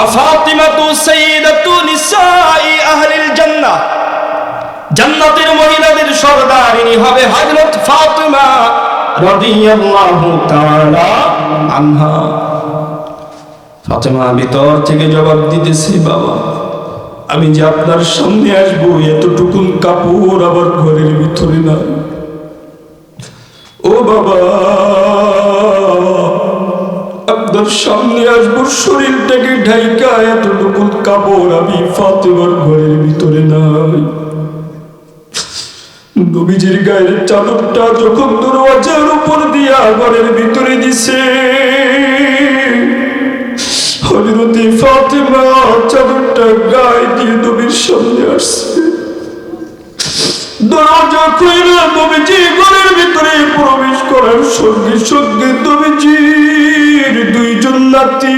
ওয়া ফাতিমাতু সাইয়্যিদাতু নিসাই আহলিল জান্নাহ, জান্নাতের মহিলাদের সরদারিনী হবে হযরত ফাতিমা রাদিয়াল্লাহু তাআলা আনহা। ফাতিমা ভিতর থেকে জবাব দিতেছে, বাবা আমি যে আপনার সামনে আসবো এতটুকুন কাপড় আবার ঘরের ভিতরে না। ও বাবা আপনার সামনে আসবো শরীরটাকে ঢাইকা এতটুকুন কাপড় আমি ফাতিমার ঘরের ভিতরে নাই। নবীজির গায়ের চাদরটা যখন দরওয়াজার উপর দিয়া ঘরের ভিতরে দিছে, হযরতে ফাতিমা চাদরটা গায়ে দিয়ে নবীর সামনে আসছে। দরজা খুলে নবীজি ঘরের ভিতরে প্রবেশ করার সঙ্গে সঙ্গে নবীজির দুইজন নাতি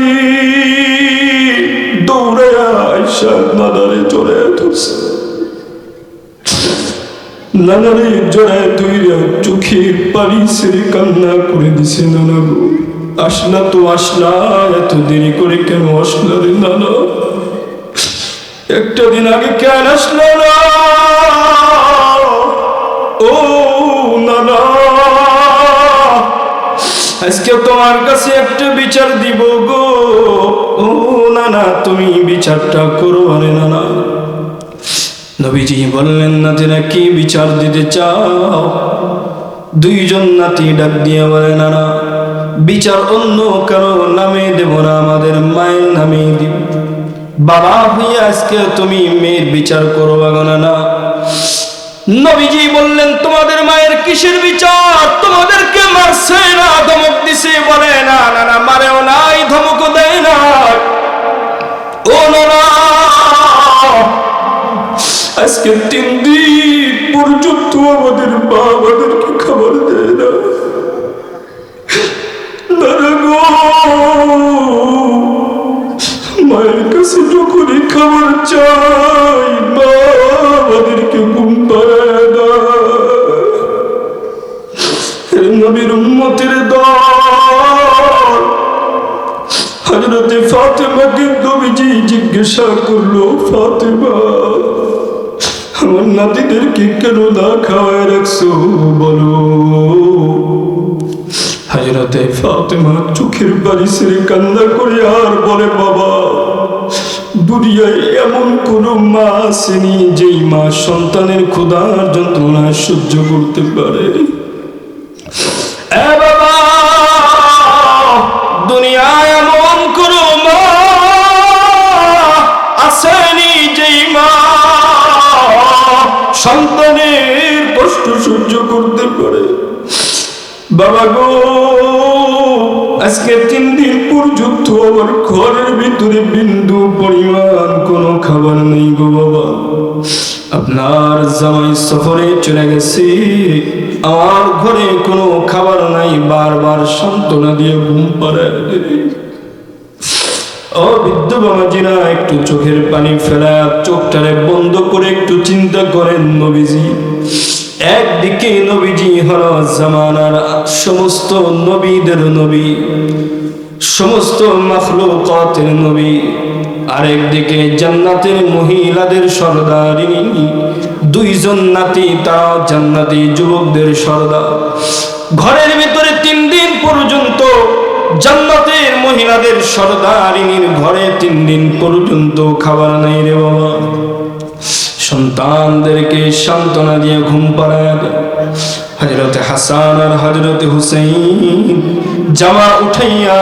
দৌড়াইয়া আয়েশা নানারে জড়াইয়া ধরছে। নানারে জড়াইয়া ধইরা চোখের পানি ছেড়ে কান্না করে দিছে, নানা গো আসলা তো আসলা, এত দেরি করে কেন আসলা রে নানা? একটা দিন আগে কেন আসলা না? ও নানা আজকে তোমার কাছে একটা বিচার দিব গো। ও নানা তুমি বিচারটা করো আরে নানা। নবীজি বললেন, নাতিরা কি বিচার দিতে চাও? দুইজন নাতি ডাক দিয়ে বলে, নানা বিচার অন্য কারো নামে দেব না, আমাদের মায়ের নামে দিব। বাবা হইয়া আজকে তুমি মেয়ের বিচার করো বাগানা না। নবীজি বললেন, তোমাদের মায়ের কিসের বিচার? তোমাদেরকে মারছে না ধমক দিছে? বলে না না মারেও নাই ধমকও দেয় না। ও নানা আজকে 3 দিন পর্যন্ত আমাদের মা আমাদেরকে খাবার দেয় না। মায়ের কাছে যখনই খাবার চাই মা আমাদেরকে ঘুম পাড়ায় না। নবীর উম্মতের দল হযরতে ফাতিমাকে নবীজি জিজ্ঞাসা করলো, ফাতিমা আমার নাতিদেরকে কেন না খাওয়ায় রাখছো বলো? হযরতে ফাতিমা চোখের পানি ছেড়ে কান্না করে আর বলে, বাবা দুনিয়ায় এমন কোন মা আসেনি যেই মা সন্তানের ক্ষুধার যন্ত্রণা সহ্য করতে পারে। বাবা দুনিয়ায় এমন কোন মা আসেনি যেই মা সন্তানের কষ্ট সহ্য করতে পারে। বাবা গো আজকে 3 দিন পর্যন্ত আমার ঘরের ভিতরে বিন্দু পরিমাণ কোনো খাবার নেই গো বাবা। আপনার জামাই সফরে চলে গেছে, আমার ঘরে কোনো খাবার নাই, বারবার সান্ত্বনা দিয়ে ঘুম পাড়ায়। ও বৃদ্ধ বাবাজিরা একটু চোখের পানি ফেলা চোখটারে বন্ধ করে একটু চিন্তা করেন। নবীজি একদিকে নবীজি হল জামানার সমস্ত নবীদের নবী, সমস্ত মাখলুকাতের নবী, আরেকদিকে জান্নাতের মহিলাদের সরদারিনী। দুইজন নাতি তারা জান্নাতি যুবকদের সরদার। ঘরের ভিতরে 3 দিন পর্যন্ত জান্নাতের মহিলাদের সরদারিনীর ঘরে 3 দিন পর্যন্ত খাবার নাই রে বাবা। সন্তানদেরকে সান্ত্বনা দিয়ে ঘুম পাড়ায় দেয়। হযরতে হাসান আর হযরতে হুসাইন জামা উঠাইয়া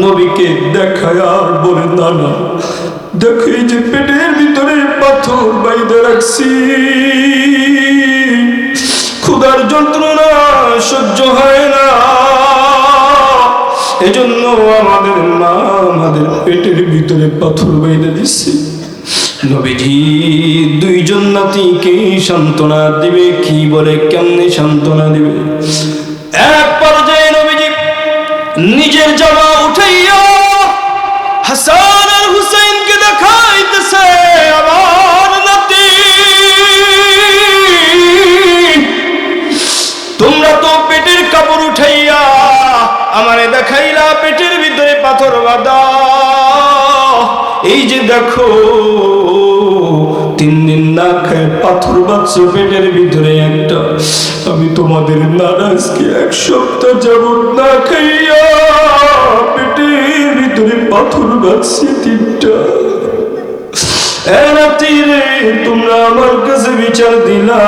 নবীকে দেখায় আর বলে, নানা দেখো এই যে পেটের ভিতরে পাথর বাইন্ধে রাখছি, ক্ষুধার যন্ত্রণা সহ্য হয় না, এজন্য আমাদের মা আমাদের পেটের ভিতরে পাথর বাইন্ধে দিচ্ছে। নবীজি দুইজন নাতিকে সান্ত্বনা দিবে, কি বলে কেমনে সান্ত্বনা দিবে? এক পর্যায়ে নবীজি নিজের জামা উঠাইয়া হাসান আর হুসাইনকে দেখাইতেছে, আমার নাতি তোমরা তো পেটের কাপড় উঠাইয়া আমারে দেখাইলা পেটের ভিতরে পাথর বাঁধা, এই যে দেখো 3 দিন না খেয়ে পাথর বাচ্চা পেটের ভিতরে একটা, আমি তোমাদের নারাজকে 1 সপ্তাহ যাবত না খাইয়া পেটের ভিতরে পাথর বাচ্চি 3টা। রাত্রিরে তোমরা আমার কাছে বিচার দিলা,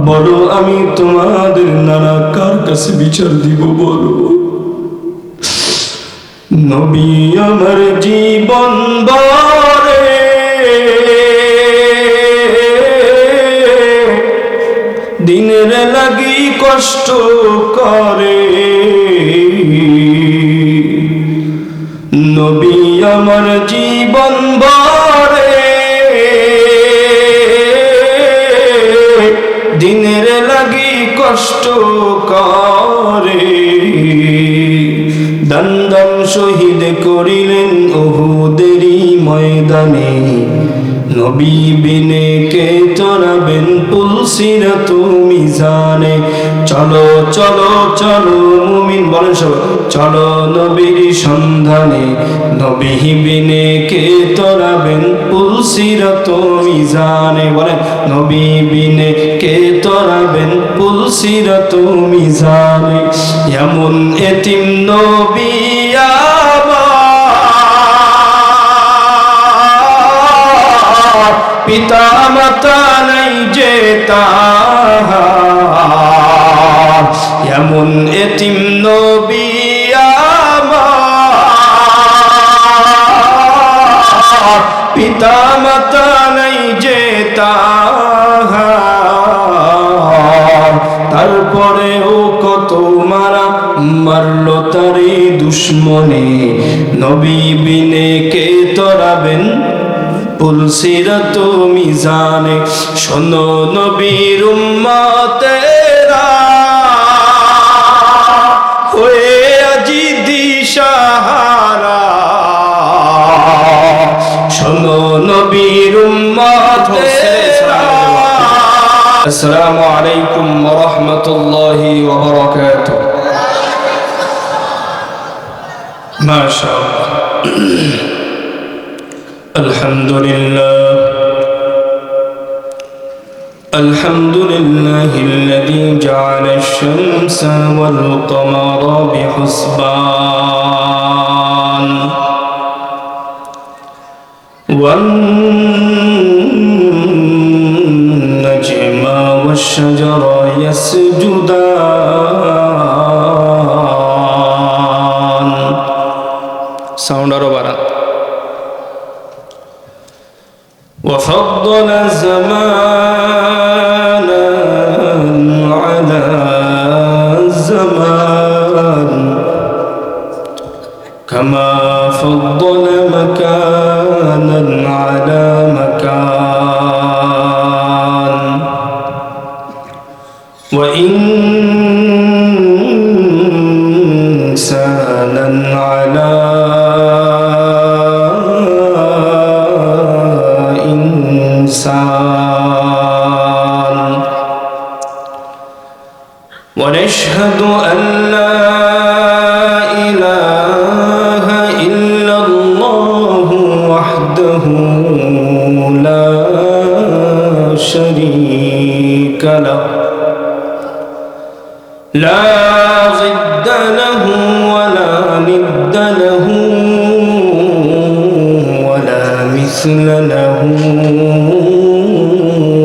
বলো আমি তোমাদের নানা কার কাছে বিচার দিব বলো? নবী আমার জীবন ভরে দিনের লাগি কষ্ট করে, নবী আমার জীবন ভরে দিনের লাগি কষ্ট করে, দান দান শহীদ করিলেন উহুদেরই ময়দানে, নবী বিনে কে চড়াবেন পুলসিরাত মিজানে। চলো চলো চলো মুমিন বলেন সবাই, চলো নবীর সন্ধানে, নবী বিনে কে চড়াবেন পুলসিরাত মিজানে। বলেন নবী বিনে কে চড়াবেন পুলসিরাত মিজানে। এমন এতিম নবী পিতা মাতা নাই যে তাহার, এমন এতিম নবী আমার, পিতা মাতা নাই যে তাহার, তারপরেও কত মারা মারলো তারে দুশ্মনে, নবী বিনে কে তরাবেন পুলসিরাত মিজানে। শোনো নবীর উম্মতেরা হয়ে আজি দিশাহারা, শোনো নবীর উম্মতেরা। আসসালামু আলাইকুম ওয়া রাহমাতুল্লাহি ওয়া বারাকাতুহু। মাশাআল্লাহ, الحمد لله الحمد لله الذي جعل الشمس والقمر بحسبان والنجم والشجر يسجدان. Sound আরো বাড়া. وفضل زمانا على زمان كما فضل مكانا على مكان وإنسانا على إنسان. ونشهد أن لا إله إلا الله وحده لا شريك له، لا ضد له ولا ند له ولا مثل له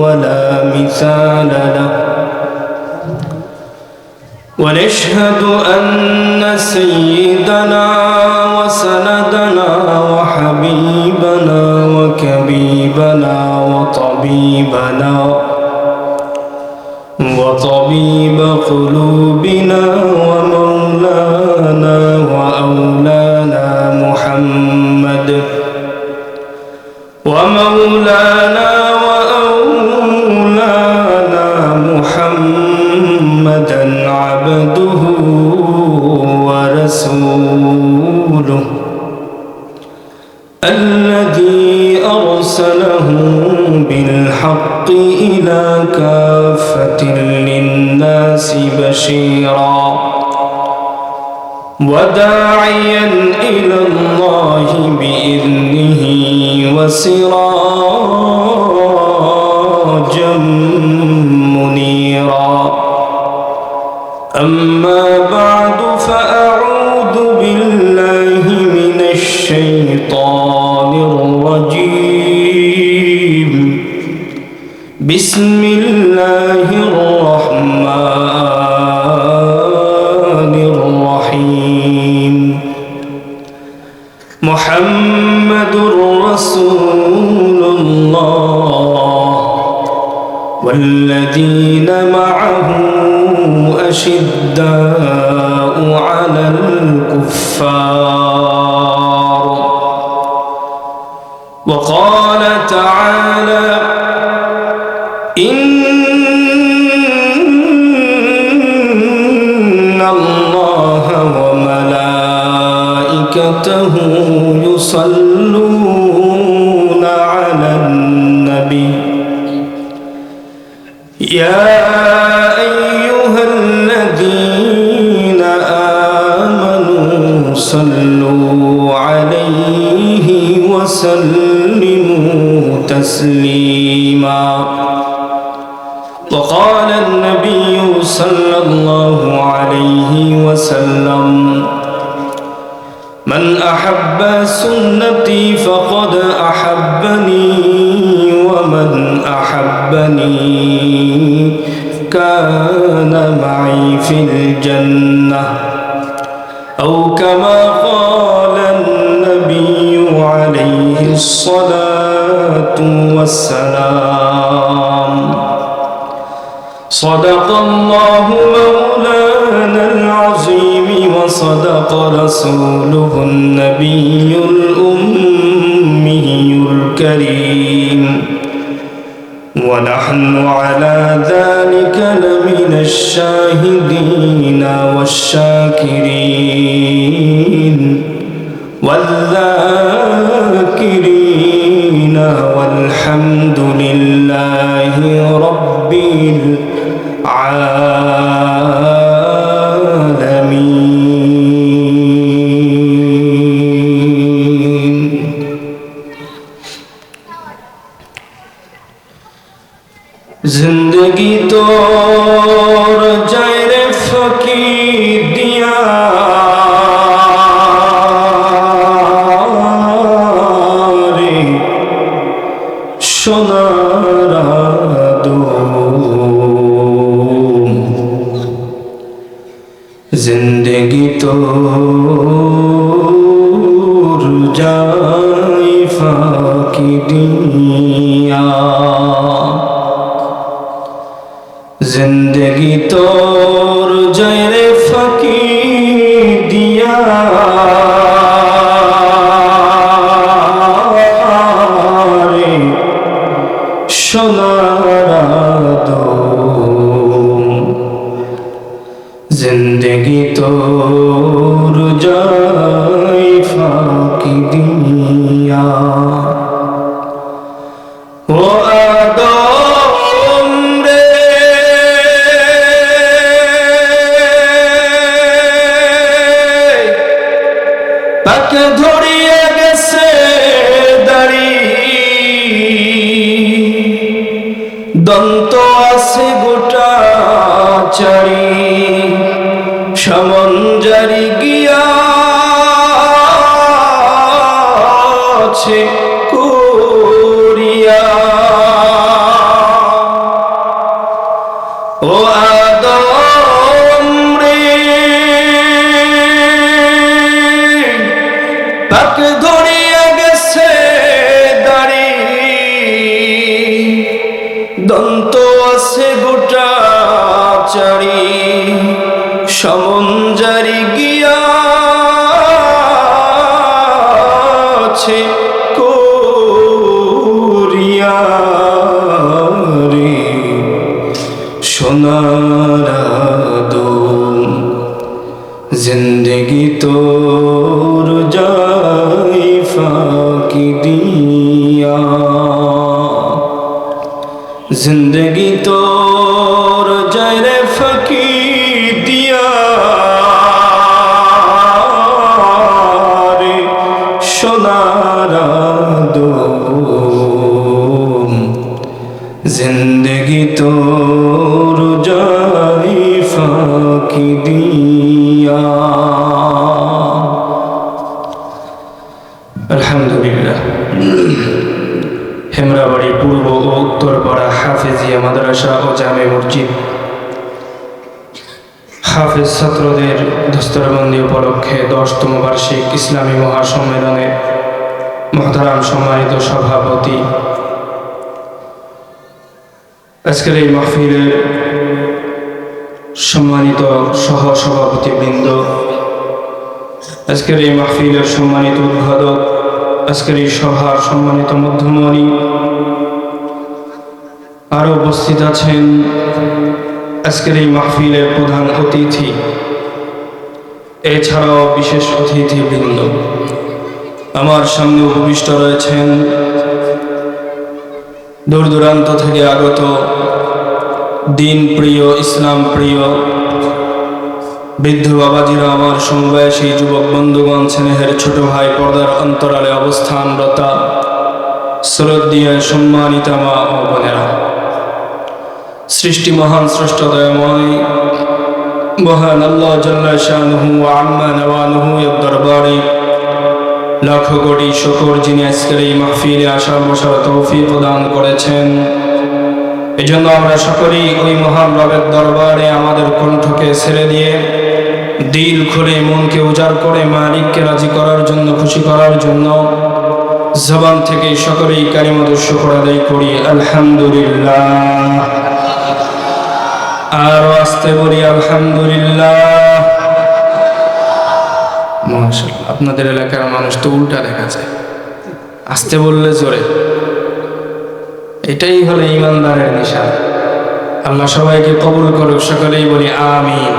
ولا مثال له. ونشهد أن سيدنا وسندنا وحبيبنا وكبيبنا وطبيبنا وطبيب قلوبنا ومولانا وأولانا محمد ومولانا وأولانا محمدا عبده ورسوله الذي أرسله بالحق إلى كافة للناس بشيرا وداعيا إلى الله سراجا منيرا أما بعد فأعوذ بالله من الشيطان الرجيم بسم الله الرحمن الرحيم محمد رسول الله والذين معه أشداء على الكفار وقال تعالى إن الله وملائكته يصلون على النبي يا أيها الذين آمنوا صلوا عليه وسلموا تسليما وقال النبي صلى الله عليه وسلم من أحب سنتي فقد أحبني ومن أحبني كان معي في الجنة أو كما قال النبي عليه الصلاة والسلام صدق الله مولانا العظيم وصدق رسوله النبي الأمي الكريم ونحن على ذلك لمن الشاهدين والشاكرين والذاكرين والحمد لله رب العالمين जिंदगी तोर जाए रे फकीर दिया रे सोनारा दो जिंदगी तोर जाए फकीर दिया जिंदगी तोर जयरे फकीर दिया रे सोनारा दो जिंदगी तोर जय फकीर दिया वो তাকে ধরিয়ে গেছে দাড়ি দন্ত আছে গোটা চারি সমঞ্জারি গিয়া আছে কোরিয়া ও আদম রে তাকে ধরিয়ে গেছে দাড়ি দন্ত আছে গোটা চারি সমঞ্জারি গিয়া আছে কোরিয়া রে সোনার আদম जिंदगी तोर जाए फाकी दिया जिंदगी तोर जाए फाकी दिया रे सोनारा दो জিন্দগি তোর যাই ফাঁকি দিয়া। আলহামদুলিল্লাহ। হেমরাবাড়ি পূর্ব ও উত্তরপাড়া হাফেজিয়া মাদ্রাসা ও জামে মসজিদ হাফেজ ছাত্রদের দস্তরবন্দি উপলক্ষে 10তম বার্ষিক ইসলামী মহাসম্মেলনে মহতারাম সম্মানিত সভাপতি, আজকের এই মাহফিলের সম্মানিত সহসভাপতিবৃন্দ, আজকের এই মাহফিলের সম্মানিত উদ্বোধক, আজকের এই সভার সম্মানিত মধ্যমণি, আরো উপস্থিত আছেন আজকের এই মাহফিলের প্রধান অতিথি, এছাড়াও বিশেষ অতিথিবৃন্দ। আমার সামনে উপবিষ্ট রয়েছেন দূর দূরান্ত থেকে আগত দিন প্রিয়, ইসলাম প্রিয় বৃদ্ধ বাবাজিরা, আমার সমবয়সী যুবক বন্ধুগণ, স্নেহের ছোট ভাই, পর্দার অন্তরালে অবস্থানরতা শ্রদ্ধেয় সম্মানিতা মা ও বোনেরা, সৃষ্টি মহান স্রষ্টা দয়াময় মহান আল্লাহ জাল্লা শানুহু ওয়া আম্মা নওয়ানুহু এর দরবারে লাখ কোটি শুকর, যিনি আজকের এই মাহফিলে আসার বসার তৌফিক প্রদান করেছেন। এজন্য আমরা সকলেই ওই মহান রবের দরবারে আমাদের কণ্ঠকে ছেড়ে দিয়ে, দিল খুলে, মনকে উজাড় করে মালিককে রাজি করার জন্য, খুশি করার জন্য জবান থেকে সকলেই কালিমাতুশ শুকর আদায় করি আলহামদুলিল্লাহ। আর আস্তে বলি আলহামদুলিল্লাহ। মাশাআল্লাহ, আপনাদের এলাকার মানুষ তো উল্টা দেখা যায়, আস্তে বললে জোরে। এটাই হলো ইমানদারের নিশান। আল্লাহ সবাইকে কবুল করুক, সকলেই বলি আমিন।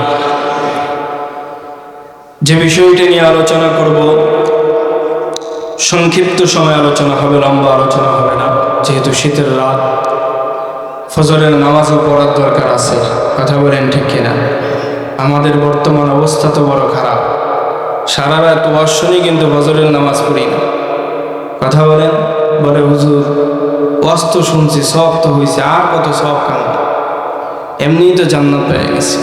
যে বিষয়টি নিয়ে আলোচনা করব, সংক্ষিপ্ত সময় আলোচনা হবে, লম্বা আলোচনা হবে না, যেহেতু শীতের রাত, ফজরের নামাজও পড়ার দরকার আছে। কথা বলেন ঠিক কিনা? আমাদের বর্তমান অবস্থা তো বড় খারাপ, সারা রাত ওয়াজ শুনি কিন্তু ফজরের নামাজ পড়ি না। কথা বলেন, বলে হুজুর ওয়াজ তো শুনছি, সব তো হয়েছে, আর কত সব কাম, এমনিই তো জান্নাত পেয়ে গেছে।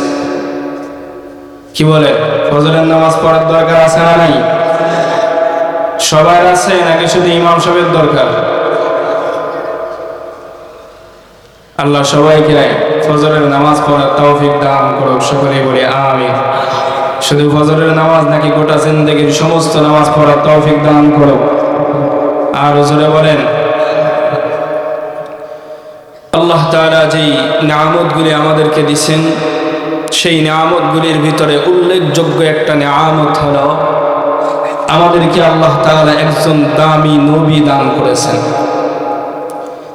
কি বলে, ফজরের নামাজ পড়ার দরকার আছে না নাই? সবার আছে নাকি শুধু ইমাম সাহেবের দরকার? আল্লাহ সবাইকে ফজরের নামাজ পড়ার তৌফিক দান করুক, সকলেই বলি আমিন। শুধু ফজরের নামাজ নাকি গোটা জিন্দেগির সমস্ত নামাজ পড়ার তৌফিক দান করুক। আর জোরে বলেন আল্লাহ তাআলা যেই নিয়ামতগুলি আমাদেরকে দিয়েছেন, সেই নিয়ামতগুলির ভিতরে উল্লেখযোগ্য একটা নিয়ামত হলো আমাদেরকে আল্লাহ তাআলা একজন দামি নবী দান করেছেন।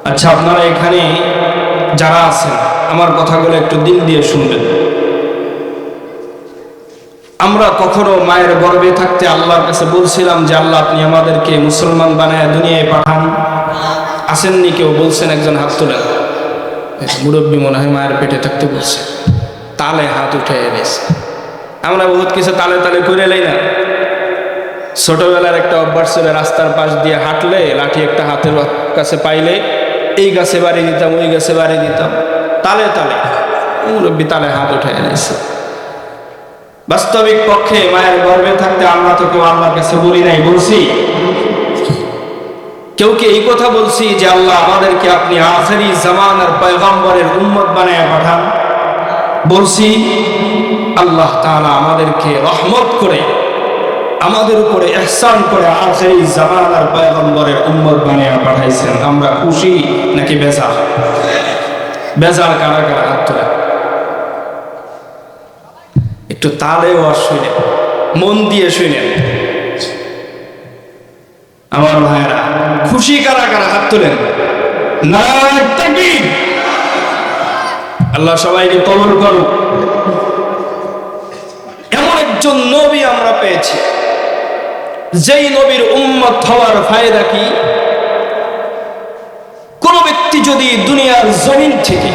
আচ্ছা, আপনারা এখানে যারা আছেন আমার কথাগুলো একটু দিল দিয়ে শুনবেন। আমরা কখনো মায়ের গর্ভে থাকতে আল্লাহর কাছে বলছিলাম যে আল্লাহ আপনি আমাদেরকে মুসলমান বানায় দুনিয়ায় পাঠান? আসেননি কেউ? বলছেন? একজন হাত তোলেন। মুরব্বী মনে হয় মায়ের পেটে থাকতে বলছে, তালে হাত উঠে এনেছে। আমরা বহুত কিছু তালে তালে করে এলাই না। ছোটবেলার একটা অভ্যাস ছিল, রাস্তার পাশ দিয়ে হাঁটলে লাঠি একটা হাতের কাছে পাইলে এই গাছে বাড়ি দিতাম, ওই গাছে বাড়ি দিতাম, তালে তালে। মুরব্বী তালে হাত উঠে এনেছে। বাস্তবিক পক্ষে মায়ের গর্ভে থাকতে আমরা তো কেউ আল্লাহর কাছে বলি নাই, বলছি? কেউ কি এই কথা বলছি যে আল্লাহ আমাদেরকে আপনি আখেরি জামানার পয়গম্বরের উম্মত বানায় পাঠান? বলছি? আল্লাহ তাআলা আমাদেরকে রহমত করে, আমাদের উপরে ইহসান করে আখেরি জামানার পয়গম্বরের উম্মত বানায় পাঠাইছেন। আমরা খুশি নাকি বেজার? বেজার কারা কারা হাত তোলে? একটু তালে ওয়াজ শুনেন, মন দিয়ে শুনেন আমার ভাইয়েরা। খুশি কারা কারা হাত তোলেন? নারায়ে তাকবীর। আল্লাহ সবাইকে কবুল করুক। এমন একজন নবী আমরা পেয়েছি, যেই নবীর উম্মত হওয়ার ফায়দা কি? কোন ব্যক্তি যদি দুনিয়ার জমিন থেকে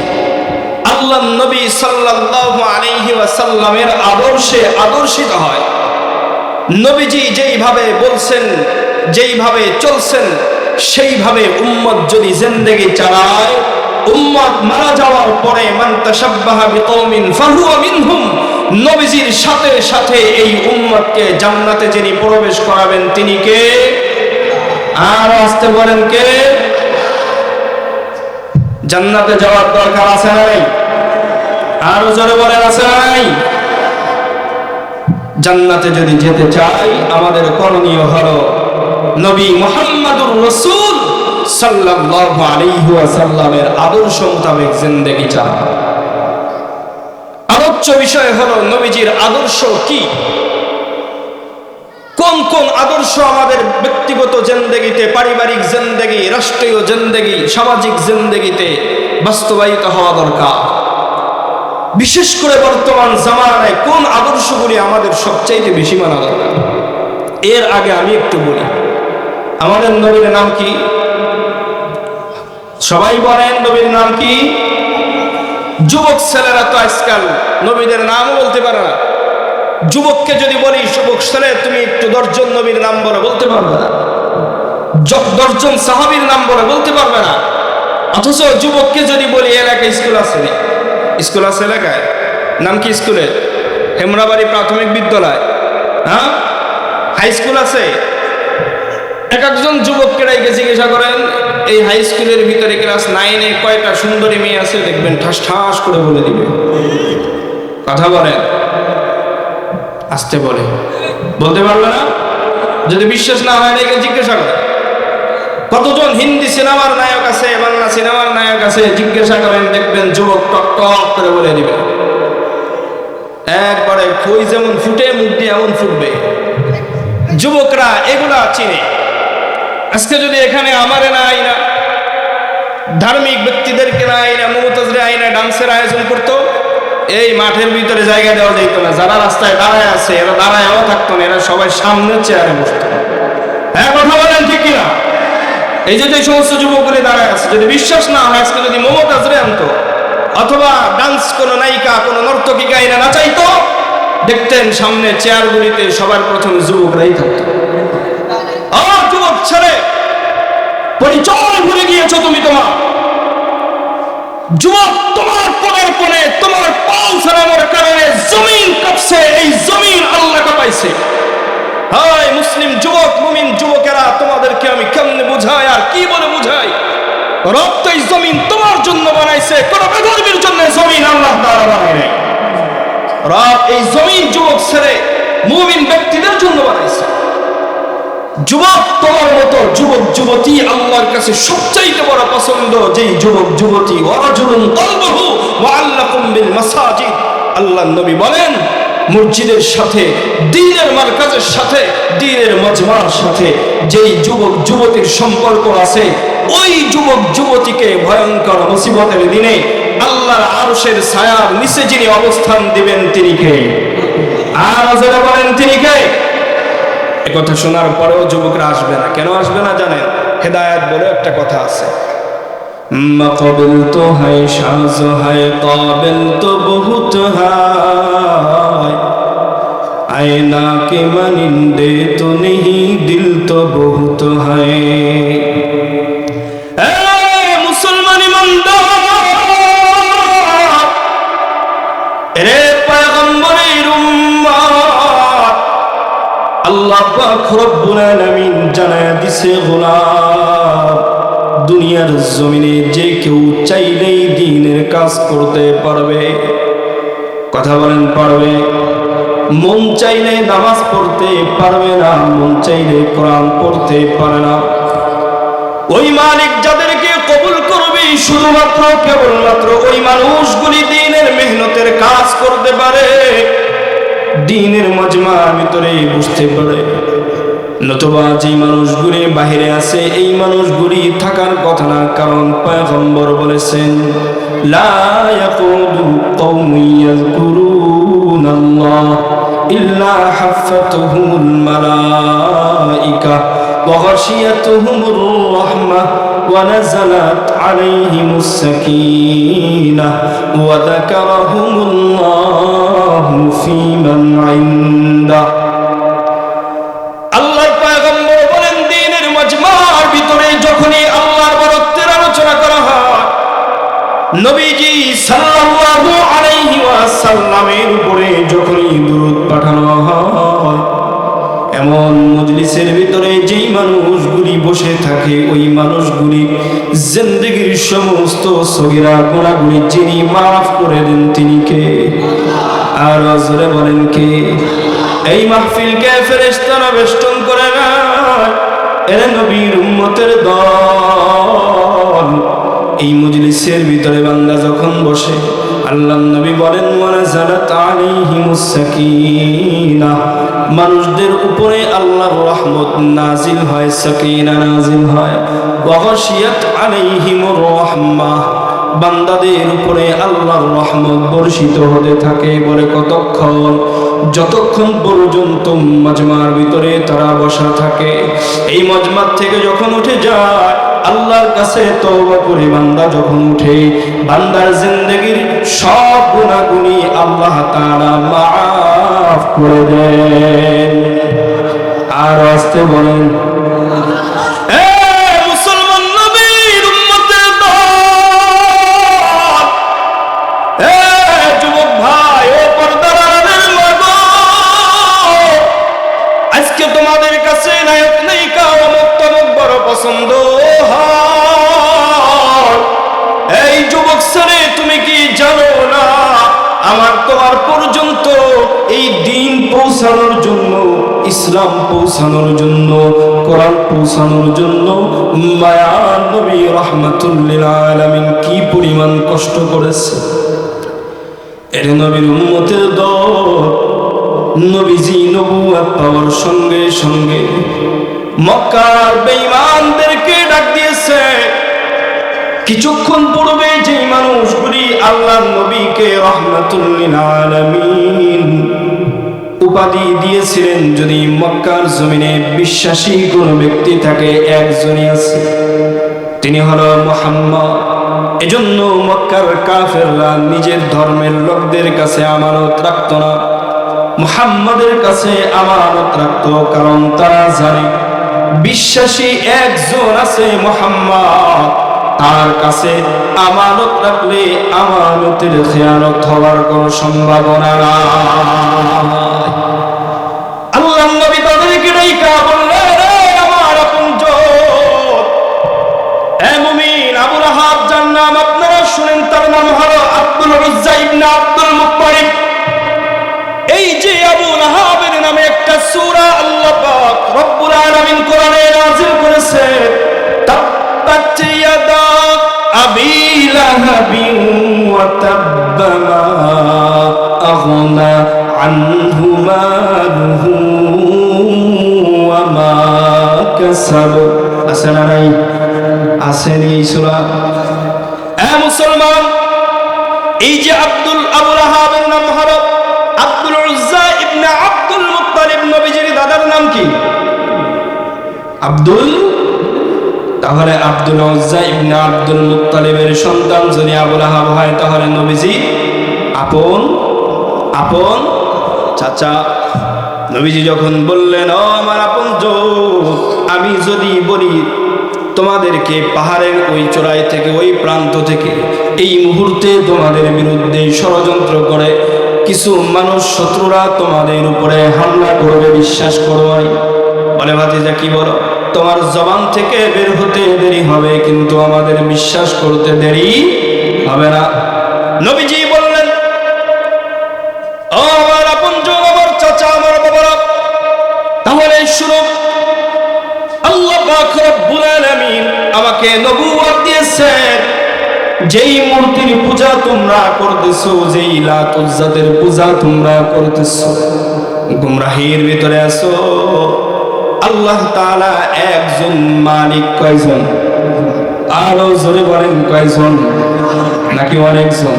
আল্লাহ নবী সাল্লাল্লাহু আলাইহি ওয়াসাল্লামের আদর্শে আদর্শিত হয়, নবীজি যেইভাবে বলছেন, যেইভাবে চলছেন, সেইভাবে উম্মত যদি জিন্দেগি চালায়, উম্মত মারা যাওয়ার পরে মান তাশাব্বাহা বিকওমিন ফাহুয়া মিনহুম, নবীজির সাথে সাথে এই উম্মতকে জান্নাতে যিনি প্রবেশ করাবেন তিনি কে? আর আসতে বলেন কে? জান্নাতে যাওয়ার দরকার আছে নাই? আরো জোরে বলেন আছে নাই? জান্নাতে যদি যেতে চাই আমাদের করণীয় হলো নবী মুহাম্মদুর রাসূল সাল্লাল্লাহু আলাইহি ওয়াসাল্লামের আদর্শ মোতাবেক জিন্দেগি চালানো। আলোচ্য বিষয় হলো নবীজির আদর্শ কি, কোন কোন আদর্শ আমাদের ব্যক্তিগত জিন্দেগিতে, পারিবারিক জিন্দেগি, রাষ্ট্রীয় জিন্দেগি, সামাজিক জিন্দেগিতে বাস্তবায়িত হওয়া দরকার। বিশেষ করে বর্তমান জামানায় কোন আদর্শগুলি আমাদের সবচাইতে বেশি মানা দরকার। এর আগে আমি একটু বলি, আমাদের নবীর নাম কি? সবাই বলেন নবীর নাম কি? যুবক ছেলেরা তো আজকাল নবীদের নামও বলতে পারে না। যুবককে যদি বলি যুবক ছেলে তুমি একটু 10 জন নবীর নাম বলে, বলতে পারবে না। 10 জন সাহাবীর নাম বলে, বলতে পারবে না। অথচ যুবককে যদি বলি এলাকায় স্কুল আছে, স্কুল আছে এলাকায়, নাম কি স্কুলের? হেমরাবাড়ি প্রাথমিক বিদ্যালয়, হ্যাঁ, হাই স্কুল আছে। এক একজন যুবককে জিজ্ঞাসা করেন এই হাই স্কুলের ভিতরে ক্লাস 9-এ কয়টা সুন্দরী মেয়ে আছে, দেখবেন ঠাস ঠাস করে বলে দিবে। কথা বলেন, আসতে বলে, বলতে পারবে না। যদি বিশ্বাস না হয় একে জিজ্ঞাসা করে কতজন হিন্দি সিনেমার নায়ক আছে, বাংলা সিনেমার নায়ক আছে, জিজ্ঞাসা করেন, দেখবেন যুবক টক টক করে বলে দিবে। একবারে খই যেমন ফুটে মুখ দিয়ে এমন ফুটবে। যুবকরা এগুলা চিনে। আজকে যদি এখানে আমারে না আইনা, ধার্মিক ব্যক্তিদেরকে না আইনা, মুমতাজরে আইনা ডান্সের আয়োজন করতো, এই মাঠের ভিতরে জায়গা দেওয়া যেত না। যারা রাস্তায় দাঁড়ায় আছে এরা দাঁড়ায়ও থাকতো না, এরা সবাই সামনের চেয়ারে বসতো। হ্যাঁ, কথা বলেন ঠিক কিনা? এই যে সমস্ত যুবকগুলি দাঁড়ায় আছে, যদি বিশ্বাস না হয় আজকে যদি মুমতাজরে আনতো অথবা ডান্স কোনো নায়িকা কোনো নর্তকীকে আইনা নাচাইতো, দেখতেন সামনে চেয়ারগুলিতে সবার প্রথমে যুবকরাই থাকতো। যুবক ছেলে, পরিচয় ভুলে গিয়েছো তুমি। তোমার যুবক, তোমার পনের পনে তোমার পাও ফেরানোর কারণে জমিন কাঁপছে। এই জমিন আল্লাহ কাঁপাইছে। হায় মুসলিম যুবক, মুমিন যুবকেরা, তোমাদেরকে আমি কেমনে বুঝাই আর কি বলে বুঝাই? রব তো এই জমিন তোমার জন্য বানাইছে, কোন বেধর্মীর জন্য জমিন আল্লাহ তাআলা বানায় নাই। রব এই জমিন যুবক ছেলে মুমিন ব্যক্তিদের জন্য বানাইছে। যুবক, তোমার মতো যুবক যুবতী আল্লাহর কাছে সবচাইতে বড় পছন্দ যেই যুবক যুবতী ওয়ারাজুলুন কলবুহু মুআল্লাকুম বিল মাসাজিদ। আল্লাহর নবী বলেন, মসজিদের সাথে, দ্বীনের মারকাজের সাথে, দ্বীনের মজমার সাথে যেই যুবক যুবতীর সম্পর্ক আছে, ওই যুবক যুবতীকে ভয়ঙ্কর মুসিবতের দিনে আল্লাহর আরশের ছায়ার নিচে যিনি অবস্থান দিবেন তিনি কে? আর যারা বলেন তিনি কে? একথা শোনার পরেও যুবকরা আসবে না। কেন আসবে না জানেন? হেদায়েত বলে একটা কথা আছে, মাকাবিল তো হায় শাজ হায় কাবিল তো বহুত হায়, আয়না কে মানিন্দে তো নেহি দিল তো বহুত হায়। মুসলমান ইমানদার, রে পয়গম্বরের উম্মত, আল্লাহ পাক রব্বুল আলামিন জানায়া দিছে, গোলাম, দুনিয়ার জমিনে যে কেউ চাইলেই দ্বীনের কাজ করতে পারবে। কথা বলেন, পারবে? মন চাইলে নামাজ পড়তে পারবে না, মন চাইলে কোরআন পড়তে পারে না। ওই মালিক যাদেরকে কবুল করবে শুধুমাত্র কেবলমাত্র ওই মানুষগুলি দ্বীনের মেহনতের কাজ করতে পারে, দ্বীনের মজমার ভিতরে বুঝতে পারে। নতুবা যে মানুষগুলি বাহিরে আছে এই মানুষগুলি থাকার কথা না। কারণ পয়গম্বর বলেছেন, লা ইয়াকুদু কওমুন ইয়াযকুরুনাল্লাহ ইল্লা হাফাতুহুমুল মালাইকা ওয়া গাশিয়াতুহুমুর রাহমাহ ওয়া নাযালাত আলাইহিমুস সাকিনাহ ওয়া যাকারাহুমুল্লাহু ফী মান ইনদাহ। আল্লাহর পয়গম্বর বলেন, দ্বীনের মজমার ভিতরে যখনই আল্লাহর বরত্বের আলোচনা করা হয়, সাল্লামের উপরে যখনই দুরূদ পাঠানো হয়, এমন মজলিসের ভিতরে যেই মানুষগুলি বসে থাকে ওই মানুষগুলি জিন্দেগির সমস্ত সগীরা গুনাহগুলি যিনি মাফ করে দেন তিনি কে? আর জোরে বলেন কে? এই মাহফিলকে ফেরেশতারা বেষ্টন করে না, এরা নবীর উম্মতের দল। এই মজলিসের ভিতরে বান্দা যখন বসে, আল্লাহর নবী বলেন ওয়ানাজালাত আলাইহিমুস সাকিনাহ, মানুষদের উপরে আল্লাহর রহমত নাজিল হয়, সাকিনা নাজিল হয়। ওয়া গাশিয়াত আলাইহিমুর রাহমাহ, বান্দাদের উপরে আল্লাহর রহমত বর্ষিত হতে থাকে। বলে কতক্ষণ? যতক্ষণ পর্যন্ত মাজমার ভিতরে তারা বসা থাকে। এই মাজমার থেকে যখন উঠে যায়, আল্লাহর কাছে তওবা করে বান্দা যখন উঠে, বান্দার জিন্দেগির সব গুনাহগুলি আল্লাহ তাআলা মাফ করে দেন। আর আসতে বলেন, মুসলমান নবীর উম্মতের দল, যুবক ভাই ও পর্দার আড়ালের মা গো, আজকে তোমাদের কাছে নায়ক নায়িকা অমুক তমুক বড় পছন্দ হয়। এই যুবক ছেলে, তুমি কি জানো না আমার তোমার পর্যন্ত এই দিন পৌঁছানোর জন্য, ইসলাম পৌঁছানোর জন্য, কোরআন পৌঁছানোর জন্য মায়ার নবী রাহমাতুল লিল আলামিন কি পরিমাণ কষ্ট করেছে। এর নবীর উম্মতের দল, নবীজি নবুয়ত পাওয়ার সঙ্গে সঙ্গে মক্কার বেঈমানদেরকে ডাক দিয়েছে। কিছুক্ষণ পূর্বে যে মানুষগুলি আল্লাহর নবীকে রাহমাতুল লিল আলামিন উপাধি দিয়েছিলেন, যদি মক্কার জমিনে বিশ্বাসী কোন ব্যক্তি থাকে, একজনই আছে, তিনি হলো মুহাম্মদ। এজন্য মক্কার কাফেররা নিজের ধর্মের লোকদের কাছে আমানত রাখত না, মুহাম্মাদের কাছে আমানত রাখত। কারণ তারা জানে বিশ্বাসী একজন আছে মুহাম্মদ, তার কাছে আমানত রাখলে আমানতের খেয়ানত হওয়ার কোনো সম্ভাবনা নাই। আল্লাহ নবী তাদেরকে ডাইকা বললেন, আমার আপনজন, হে মুমিন, আবু লাহাব যার নাম আপনারা শুনেন, তার নাম হলো আব্দুল উজ্জা ইবনে আব্দুল মুত্তালিব। এই যে আবু লাহাবের নামে একটা সূরা আল্লাহ পাক রব্বুল আলামিন কোরআনে নাযিল করেছে, তাব্বাত ইয়াদা আবি লাহাবিন ওয়া তাব্বা মা আগনা আনহু মালুহু ওয়া মা কাসাব। আছে না নাই? আসেনি এই সূরা? মুসলমান, এই যে আবু লাহাবের নাম হলো আব্দুল উজ্জা ইবনে আব্দুল মুত্তালিব, নবীজির দাদার নাম কি? আব্দুল। তাহলে আব্দুল উজ্জা ইবনে আব্দুল মুত্তালিবের সন্তান যদি আবু লাহাব হয়, তাহলে নবীজি আপন আপন চাচা। নবীজি যখন বললেন, ও আমার আপনজন, আমি যদি বলি তোমাদেরকে পাহাড়ের ওই চূড়ায় থেকে, ওই প্রান্ত থেকে এই মুহূর্তে তোমাদের বিরুদ্ধে ষড়যন্ত্র করে কিছু মানুষ শত্রুরা তোমাদের উপরে হামলা করবে, বিশ্বাস করো? বলে ভাতিজা কি বলো? তোমার জবান থেকে বের হতে দেরি হবে, কিন্তু আমাদের বিশ্বাস করতে দেরি হবে না। নবীজি বললেন, ও আমার আপনজন, আমার চাচা, আমার বাবারা, তাহলে শুনো, আল্লাহ পাক রব্বুল আলামিন আমাকে নবুয়ত দিয়েছেন। যেই মূর্তির পূজা তোমরা করতেছো, যেই লাত উজ্জাতের পূজা তোমরা করতেছো, গুমরাহির ভিতরে আছো। আল্লাহ তাআলা একজন মালিক। কয়জন? আরো জোরে বলেন, কয়জন? নাকি অনেকজন?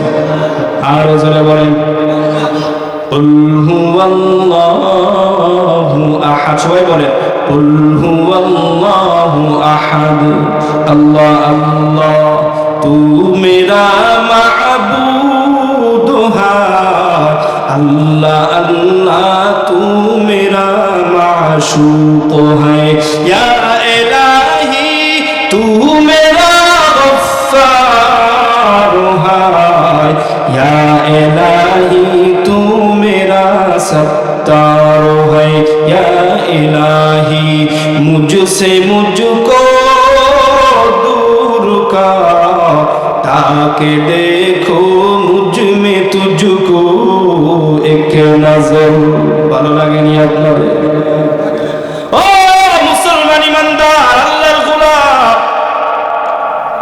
আরো জোরে বলেন। কুল হুয়াল্লাহু আহাদ। সবাই বলেন কুল হুয়াল্লাহু আহাদ। আল্লাহ আল্লাহ তু মেরা মাবুদ হ্যায়, আল্লাহ আল্লাহ তু মেরা মাশুক হ্যায়, ইয়া ইলাহি তু মেরা গফফার হ্যায়, ইয়া ইলাহি सत्तार है या इलाही मुझसे मुझको दूर का ताकि देखो मुझ में तुझको एक नजर ভালো লাগেনি আপনার ও মুসলমান ইমানদার আল্লাহর গোলাম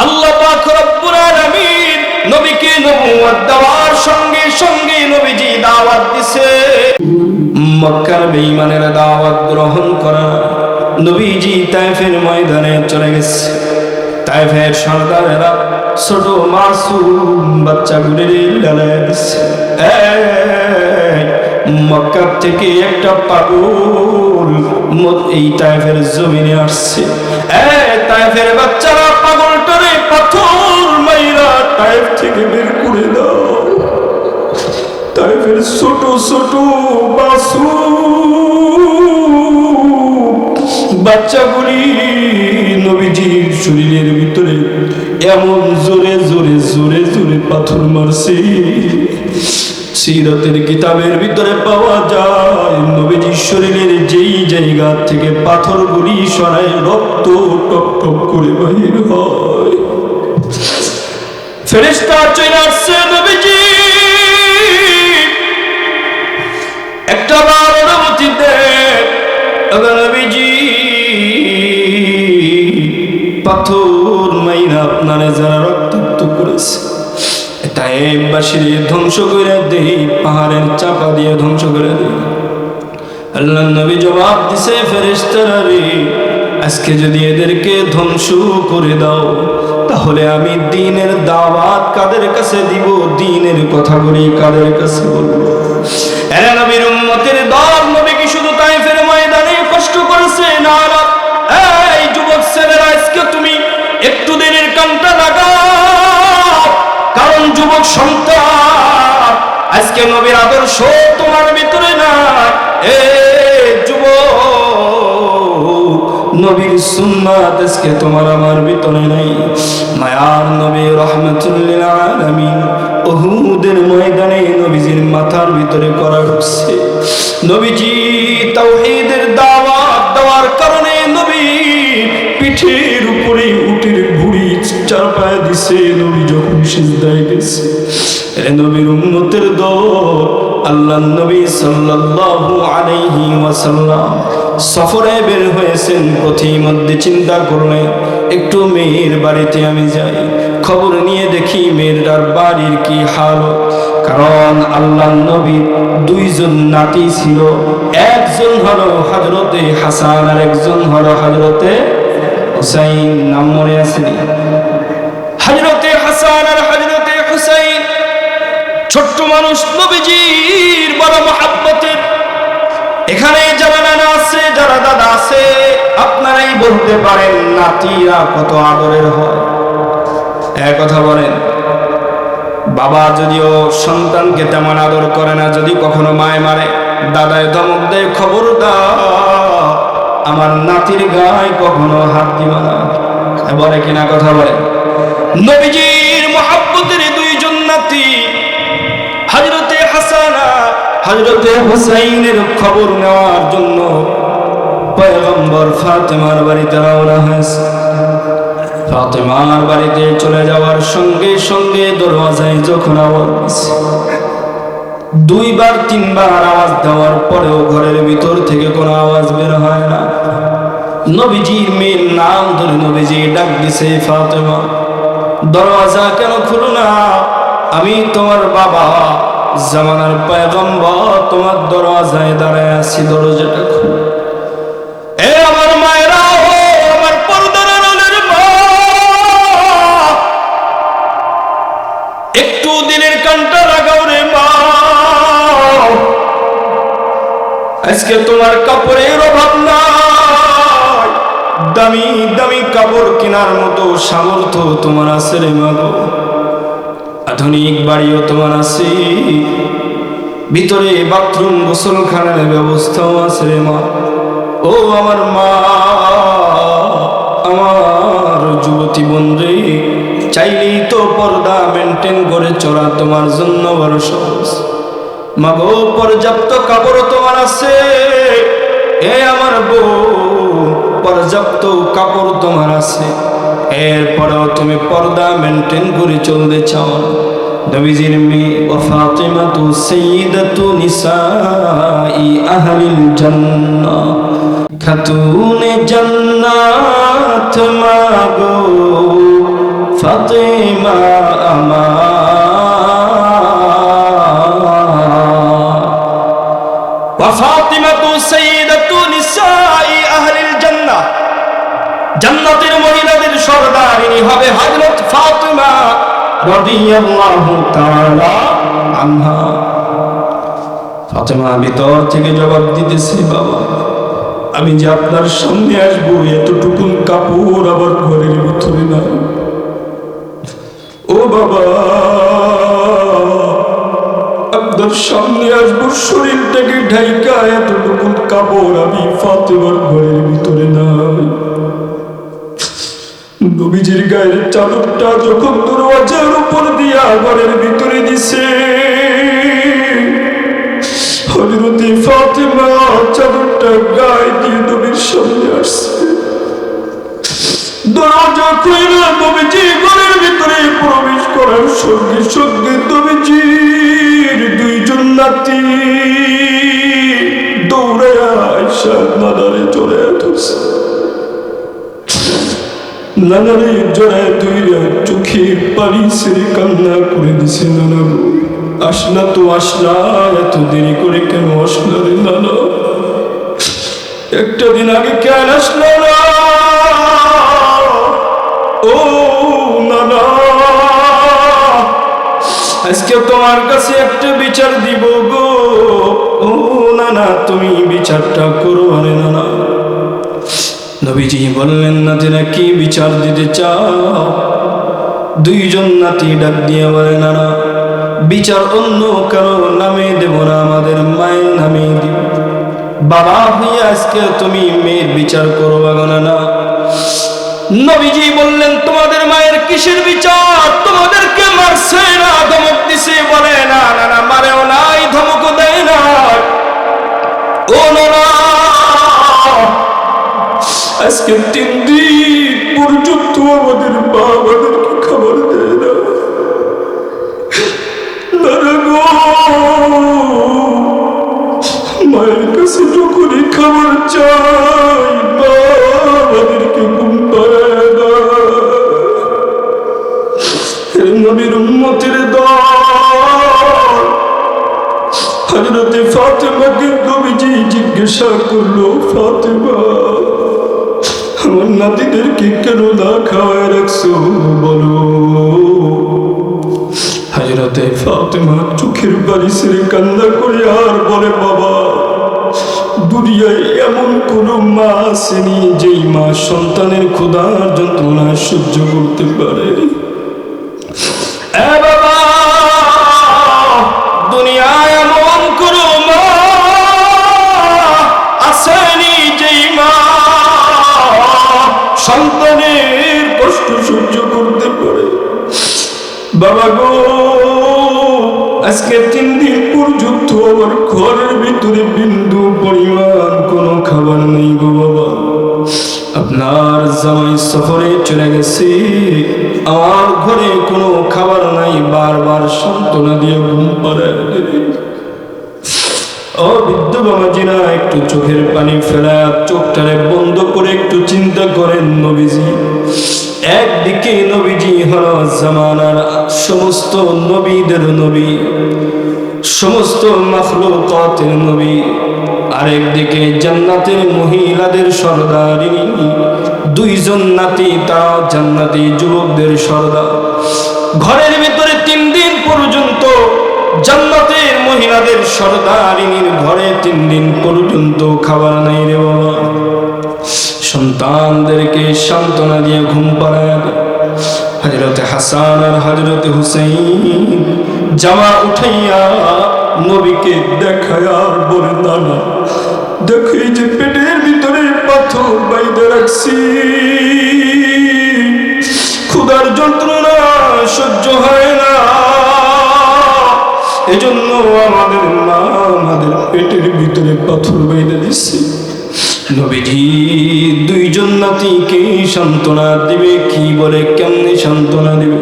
আল্লাহ পাক রব্বুল আলামিন নবীকে নবুয়ত দেওয়ার সঙ্গে সঙ্গে নবীজি দাওয়াত দিয়েছে মক্কার বেঈমানের দাওয়াত গ্রহণ করা নবীজি তায়েফের ময়দানে চলে গেছে তায়েফের সরদারেরা ছোট মাসুম বাচ্চাগুলির লালায় দিচ্ছে মক্কা থেকে একটা পাগল এই তায়েফের জমিনে আসছে তায়েফের বাচ্চারা পাগলটারে পাথর মাইরা তায়েফ থেকে বের করে দাও তায়েফের ছোট ছোট বাচ্চাগুলি নবীজির শরীরের ভিতরে এমন জোরে জোরে জোরে জোরে পাথর মারছে সিরাতের কিতাবের ভিতরে পাওয়া যায় নবীজির শরীরের যেই জায়গা থেকে পাথরগুলি সরায় রক্ত টক টক করে বাহির হয় ফেরেশতা চলে আসছে নবীজি একটা বার অনুমতি দেন নবীজি পাথর মাইরা আপনারে যারা রক্তাক্ত করেছে তায়েফবাসীরে ধ্বংস করে দেই পাহাড়ের চাপা দিয়ে ধ্বংস করে দেই আল্লাহ নবী জবাব দিছে ফেরেশতারা রে আজকে যদি এদেরকে ধ্বংস করে দাও তাহলে আমি দ্বীনের দাওয়াত কাদের কাছে দিব দ্বীনের কথাগুলি কাদের কাছে বলবো এরা নবীর উম্মতের দল নবী কি শুধু তায়েফের ময়দানে কষ্ট করেছে না এই যুবক ছেলেরা আজকে তুমি একটু দিনের কানটা লাগাও কারণ যুবক সন্তান আজকে নবীর আদর্শ তোমার ভিতরে না যুবক নবীর সুন্নাত আজকে তোমার আমার ভিতরে নাই মায়ার নবী রাহমাতুল লিল আলামিন উহুদের ময়দানে নবীজির মাথার ভিতরে করা ঢুকছে নবীজি তাওহীদের দাওয়াত দেওয়ার কারণে নবী পিঠের উপরে উটের ভুঁড়ি চাপায় দিছে নবী যখন সিজদায় গেছে নবীর উম্মতের দল আল্লাহর নবী সাল্লাল্লাহু আলাইহি ওয়াসাল্লাম সফরে বের হয়েছেন প্রতিমধ্যে চিন্তা করলেন একটু মেয়ের বাড়িতে আমি যাই খবর নিয়ে দেখি মেয়েটার বাড়ির কি হালত কারণ আল্লাহর নবীর দুইজন নাতি ছিল একজন হলো হযরতে হাসান আর একজন হলো হযরতে হুসাইন নাম মনে আছে হযরতে হাসান আর হযরতে হুসাইন ছোট্ট মানুষ নবীজির বড় মহব্বতের এখানে যারা নানা আছে যারা দাদা আছে আপনারাই বলতে পারেন নাতিরা কত আদরের হয় এক কথা বলেন বাবা যদিও সন্তানকে তেমন আদর করে না যদি কখনো মায় মারে দাদায় ধমক দেয় খবর দাও আমার নাতির গায়ে কখনো হাত দিবা না বলে কিনা কথা বলে নবীজির মহব্বতের দুইজন নাতি হযরতে হাসানা হযরতে হুসাইনের খবর নেওয়ার জন্য পয়গম্বর ফাতেমার বাড়িতে রওনা হয়েছে ফাতেমার বাড়িতে চলে যাওয়ার সঙ্গে সঙ্গে দরওয়াজায় যখন আওয়াজ দুইবার তিনবার আওয়াজ দেওয়ার পরেও ঘরের ভিতর থেকে কোনো আওয়াজ বের হয় না নবীজির মেয়ের নাম ধরে নবীজি ডাক দিছে ফাতেমা দরওয়াজা কেন খুলো না আমি তোমার বাবা জামানার পয়গম্বর তোমার দরওয়াজায় দাঁড়ায় আছি দরজাটা খুলো আমার মায়েরা ও আমার পর্দার আড়ালের মা একটু দিনের কানটা লাগাও রে মা আজকে তোমার কাপড়ের অভাব নাই দামি দামি কাপড় কেনার মতো সামর্থ্য তোমার আছে রে মা গো আধুনিক বাড়িও তোমার আছে ভিতরে বাথরুম গোসলখানার ব্যবস্থাও আছে রে মা ও আমার মা আমার যুবতী বন্ধু চাইলেই তো পর্দা মেনটেন করে চলা তোমার জন্য বড় সহজ মাগো পর্যাপ্ত কাপড় তোমার আছে, এ আমার বউ পর্যাপ্ত কাপড় তোমার আছে, এরপরেও তুমি পর্দা মেনটেন করে চলতে চাও। নবীজির মেয়ে ফাতিমা তু সাইয়্যিদাতু নিসাই আহলিল জান্নাহ, খাতুনে জান্নাত মাগো ফাতিমা আমার। ফাতিমাতু সাইয়্যিদাতু নিসাই আহলিল জান্নাহ, জান্নাতের মহিলাদের সরদারিনী হবে হযরত ফাতিমা রাদিয়াল্লাহু তাআলা আনহা। ফাতিমা ভিতর থেকে জবাব দিতেছে, বাবা আমি যে আপনার সামনে আসবো এতটুকু কাপড় আবার ঘরের ভিতরে না। ও বাবা আপনার সামনে আসবো শরীরটাকে ঢাইকা, এতটুকু কাপড় আমি ফাতিমার ঘরের ভিতরে নাই। নবীজির গায়ের চাদরটা যখন দরওয়াজার উপর দিয়া ঘরের ভিতরে দিছে, হযরত ফাতিমা চাদরটা গায়ে দিয়ে নবীর সামনে আসছে। দরজা খুলে নবীজি ঘরের ভিতরে প্রবেশ করার সঙ্গে সঙ্গে নবীজির দুইজন নাতি দৌড়াইয়া আয়েশা নানারে জড়াইয়া ধরছে। নানারে জড়াইয়া ধইরা চোখের পানি ছেড়ে কান্না করে দিছে, নানা গো আসলা তো আসলা, এত দেরি করে কেন আসলা রে নানা? একটা দিন আগে কেন আসলো না? ও নানা আজকে তোমার কাছে একটা বিচার দিব গো। ও নানা তুমি বিচারটা করো আরে নানা। নবীজি বললেন, নাতিরা কি বিচার দিতে চাও? দুইজন নাতি ডাক দিয়ে বলে, নানা বিচার অন্য কারো নামে দেব না, আমাদের মায়ের নামে দিব। বাবা হইয়া আজকে তুমি মেয়ের বিচার করো না। নবীজি বললেন, তোমাদের মায়ের কিসের বিচার? তোমাদেরকে মারছে না ধমক দিছে? বলে না না মারেও নাই, ধমক দেয় না। ও নানা আজকে 3 দিন পর্যন্ত আমাদের মা আমাদেরকে খাবার দেয় না। নানা গো মায়ের কাছে যখনই খাবার চাই মা আমাদেরকে ঘুম পাড়ায় না। নবীর উম্মতের দল হযরত ফাতিমাকে নবীজি জিজ্ঞাসা করলো, ফাতিমা আমার নাতিদেরকে কেন না খাওয়ায় রাখছো বলো? হযরতে ফাতিমা চোখের পানি ছেড়ে কান্না করে আর বলে, বাবা দুনিয়ায় এমন কোন মা আসেনি যেই মা সন্তানের ক্ষুধার যন্ত্রণা সহ্য করতে পারে। বাবা দুনিয়ায় এমন কোন মা আসেনি যেই মা সন্তানের কষ্ট সহ্য করতে পারে। বাবা গো আজকে 3 দিন পর্যন্ত আমার ঘরের ভিতরে বিন্দু পরিমাণ কোনো খাবার নেই গো বাবা। আপনার জামাই সফরে চলে গেছে, আমার ঘরে কোনো খাবার নাই, বারবার সান্ত্বনা দিয়ে ঘুম পাড়ায়। ও বৃদ্ধ বাবাজিরা একটু চোখের পানি ফেলা, চোখটারে বন্ধ করে একটু চিন্তা করেন। নবীজি একদিকে নবীজি হল জামানার সমস্ত নবীদের নবী, সমস্ত মাখলুকাতের নবী, আরেকদিকে জান্নাতের মহিলাদের সরদারিনী। 2 জন নাতি তারা জান্নাতি যুবকদের সরদার। ঘরের ভিতরে 3 দিন পর্যন্ত জান্নাতের মহিলাদের সরদারিনীর ঘরে 3 দিন পর্যন্ত খাবার নাই রে বাবা। সন্তানদেরকে সান্ত্বনা দিয়ে ঘুম পাড়ায় হযরতে হাসান আর হযরতে হুসাইন জামা উঠাইয়া নবীকে দেখায় আর বলে, নানা দেখো এই যে পেটের ভিতরে পাথর বাইন্ধে রাখছি, ক্ষুধার যন্ত্রণা সহ্য হয় না, এজন্য আমাদের মা আমাদের পেটের ভিতরে পাথর বেঁধে দিচ্ছে। নবীজি দুইজন নাতিকে সান্ত্বনা দিবে, কি বলে কেমনে সান্ত্বনা দিবে?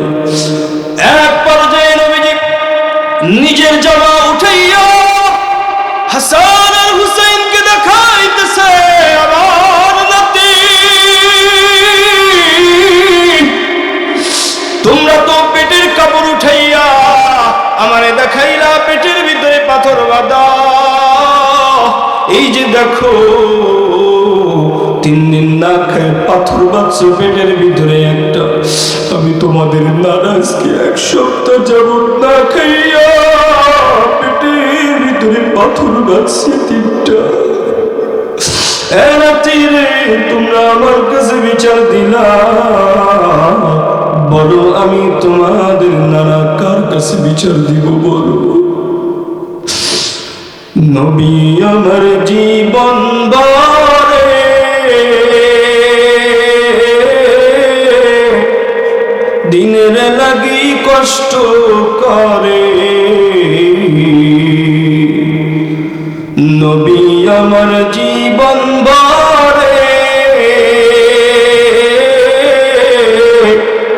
এক পর্যায়ে নবীজি নিজের জামা উঠাইয়া হাসান আর হুসাইনকে দেখাইতেছে, আমার নাতি তোমরা তো পেটের কাপড় উঠাইয়া আমারে দেখাইলা পেটের ভিতরে পাথর বাঁধা, এই যে দেখো 3 দিন না খেয়ে পাথর বাঁধছে পেটের ভিতরে একটা, আমি তোমাদের নারাজকে 1 সপ্তাহ যাবত না খাইয়া পেটের ভিতরে পাথর বাঁধছে 3টা। রাত্রিরে তোমরা আমার কাছে বিচার দিলা, বলো আমি তোমাদের নানা কার কাছে বিচার দিব বলো? নবী আমার জীবন বারে দিনের লাগি কষ্ট করে, নবী আমার জীবন বারে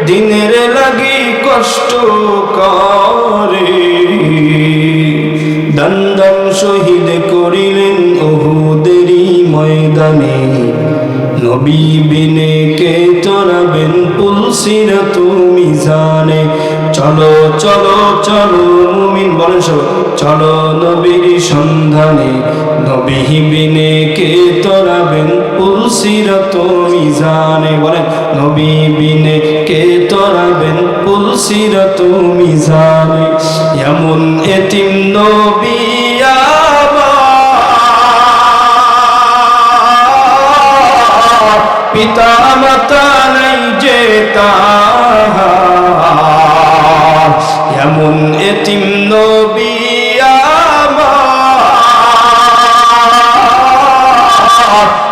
দিনের লাগি কষ্ট করে, দন্দন শহীদ করিলেন উহুদেরই ময়দানে, নবী বিনে কে চড়াবেন পুলসিরাত মিজানে। চলো চলো চলো মুমিন বলেন সব, চলো নবীর সন্ধানে, নবী বিনে কে চড়াবেন পুলসিরাত মিজানে। বলেন নবী বিনে কে চড়াবেন পুলসিরাত মিজানে। এমন এতিম নবী পিতা মাতা নাই যে তাহার, এমন এতিম নবী আমার,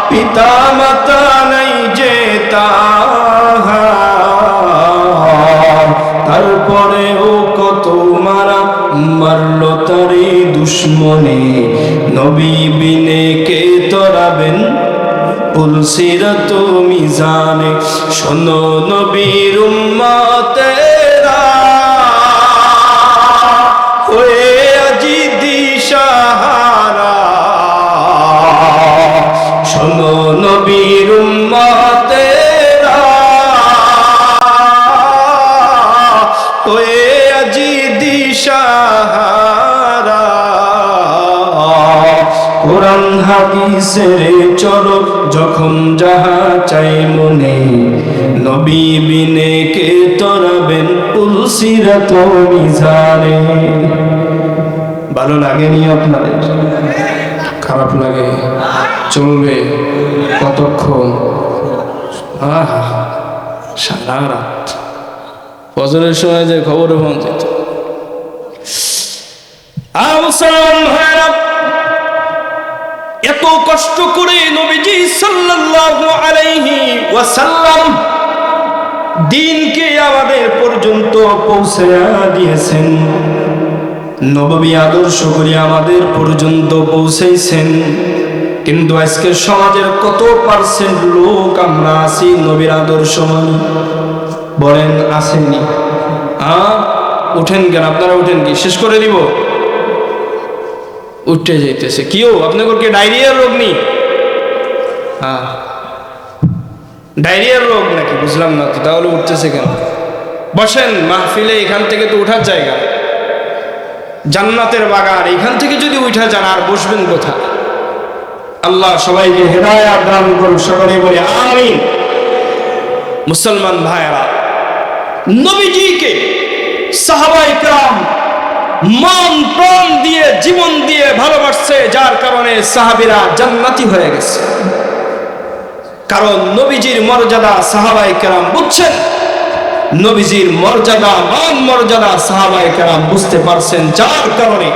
পিতা মাতা নাই যে তাহার, তারপরেও কত মারা মারলো তারে দুশ্মনে, নবী বিনে কে তরাবেন পুলসিরাত মিজানে। শোনো নবীর উম্মতেরা হয়ে আজি দিশাহারা, শোনো নবীর উম্মতেরা হয়ে আজি দিশাহারা, কোরআন হাদিসের চরক যখন যাহা চাই মনে, নবী বিনে কে তরাবেন পুলসিরাত মিজানে। ভালো লাগেনি আপনাদের? খারাপ লাগে? চলবে কতক্ষণ? সারা রাত ফজরের সময় যে খবরে পৌঁছাইত। এত কষ্ট করে নবীজি সাল্লাল্লাহু আলাইহি ওয়াসাল্লাম দ্বীনকে আমাদের পর্যন্ত পৌঁছে দিয়েছেন, নববী আদর্শ করে আমাদের পর্যন্ত পৌঁছেছেন। কিন্তু আজকে সমাজের কত পার্সেন্ট লোক আমরা আছি নবীর আদর্শ মানি? বলেন আসেনি? উঠেন কেন? আপনারা উঠেন কি? শেষ করে দিব? উঠে যাইতেছে কিও? আপনাদের কি ডায়রিয়ার রোগ নেই? ডায়রিয়ার রোগ নাকি? বুঝলাম না তো, তাহলে উঠতেছে কেন? বসেন মাহফিলে, এখান থেকে তো উঠার জায়গা, জান্নাতের বাগান, এখান থেকে যদি উঠা যান আর বসবেন কোথায়? আল্লাহ সবাইকে হেদায়েত দান করুন, সকলে বলি আমিন। মুসলমান ভাইরা, নবীজিকে সাহাবায়ে কেরাম মন প্রাণ দিয়ে জীবন দিয়ে ভালোবাসছে, যার কারণে সাহাবীরা জান্নাতি হয়ে গেছে। কারণ নবীজির মর্যাদা সাহাবায়ে কেরাম বুঝছেন, নবীজির মর্যাদা মান মর্যাদা সাহাবায়ে কেরাম বুঝতে পারছেন, যার কারণে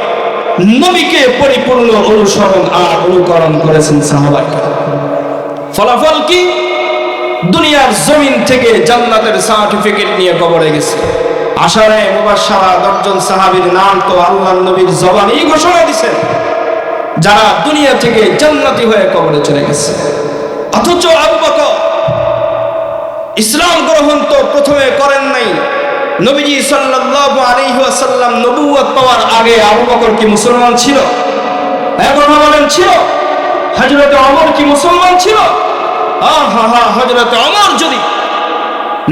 নবীকে পরিপূর্ণ অনুসরণ আর অনুকরণ করেছেন সাহাবায়ে কেরাম। ফলাফল কি? দুনিয়ার জমিন থেকে জান্নাতের সার্টিফিকেট নিয়ে কবরে গেছে। আশারে মুবাশশারা 10 জন সাহাবীর নাম তো আল্লাহর নবীর জবানেই ঘোষণা দিয়েছেন, যারা দুনিয়া থেকে জান্নাতি হয়ে কবরে চলে গেছে। অথচ আবু বকর ইসলাম গ্রহণ তো প্রথমে করেন নাই। নবীজি সাল্লাল্লাহু আলাইহি ওয়াসাল্লাম নবুয়ত পাওয়ার আগে আবু বকর কি মুসলমান ছিল? এখন বলেন ছিল? হযরত ওমর কি মুসলমান ছিল? হযরত ওমর যদি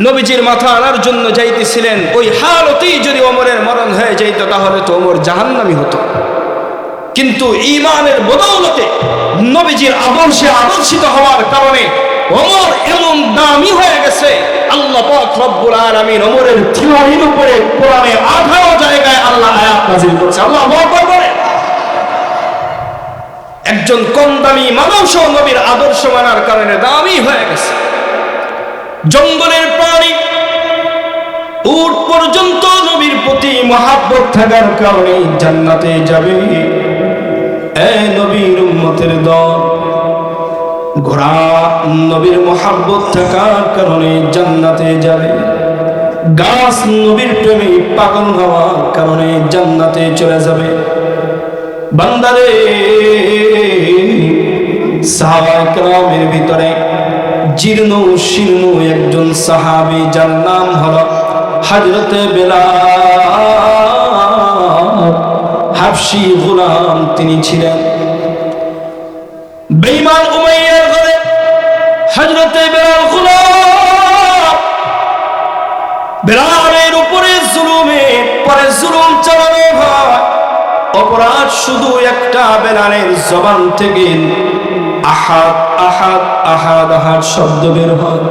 নবীজির মাথা আনার জন্য যাইতেছিলেন, ওই হালতেই যদি ওমরের মরণ হয়ে যাইত তাহলে তো ওমর জাহান্নামী হতো। কিন্তু ঈমানের বদৌলতে নবীজির আদর্শে আদর্শিত হওয়ার কারণে ওমর এমন দামি হয়ে গেছে, আল্লাহ পাক রব্বুল আলামিন ওমরের থিওরির উপরে কোরআনে 18 জায়গায় আল্লাহ আয়াত নাযিল করেছে। আল্লাহু আকবার বলেন। একজন কম দামি মানুষ নবীর আদর্শ মানার কারণে দামি হয়ে গেছে। জঙ্গলের প্রাণী উট পর্যন্ত নবীর প্রতি মহাব্বত থাকার কারণে জান্নাতে যাবে। এই নবীর উম্মতের দল ঘোড়া নবীর মহাব্বত থাকার কারণে জান্নাতে যাবে। গাছ নবীর প্রেমে পাগল হওয়ার কারণে জান্নাতে চলে যাবে। বান্দারে, সাহাবায়ে কেরামের ভিতরে জীর্ণ শীর্ণ একজন সাহাবী, যার নাম হলো হযরতে বেলাল হাবশী গোলাম, তিনি ছিলেন। বেঈমান উমাইয়ার ঘরে হযরতে বেলাল গোলাম, বেলালের উপরে জুলুমের পরে জুলুম চালানো হয়। অপরাধ শুধু একটা, বেলালের জবান থেকে আহাদ আহাদ আহাদ আহাদ শব্দ বের হয়।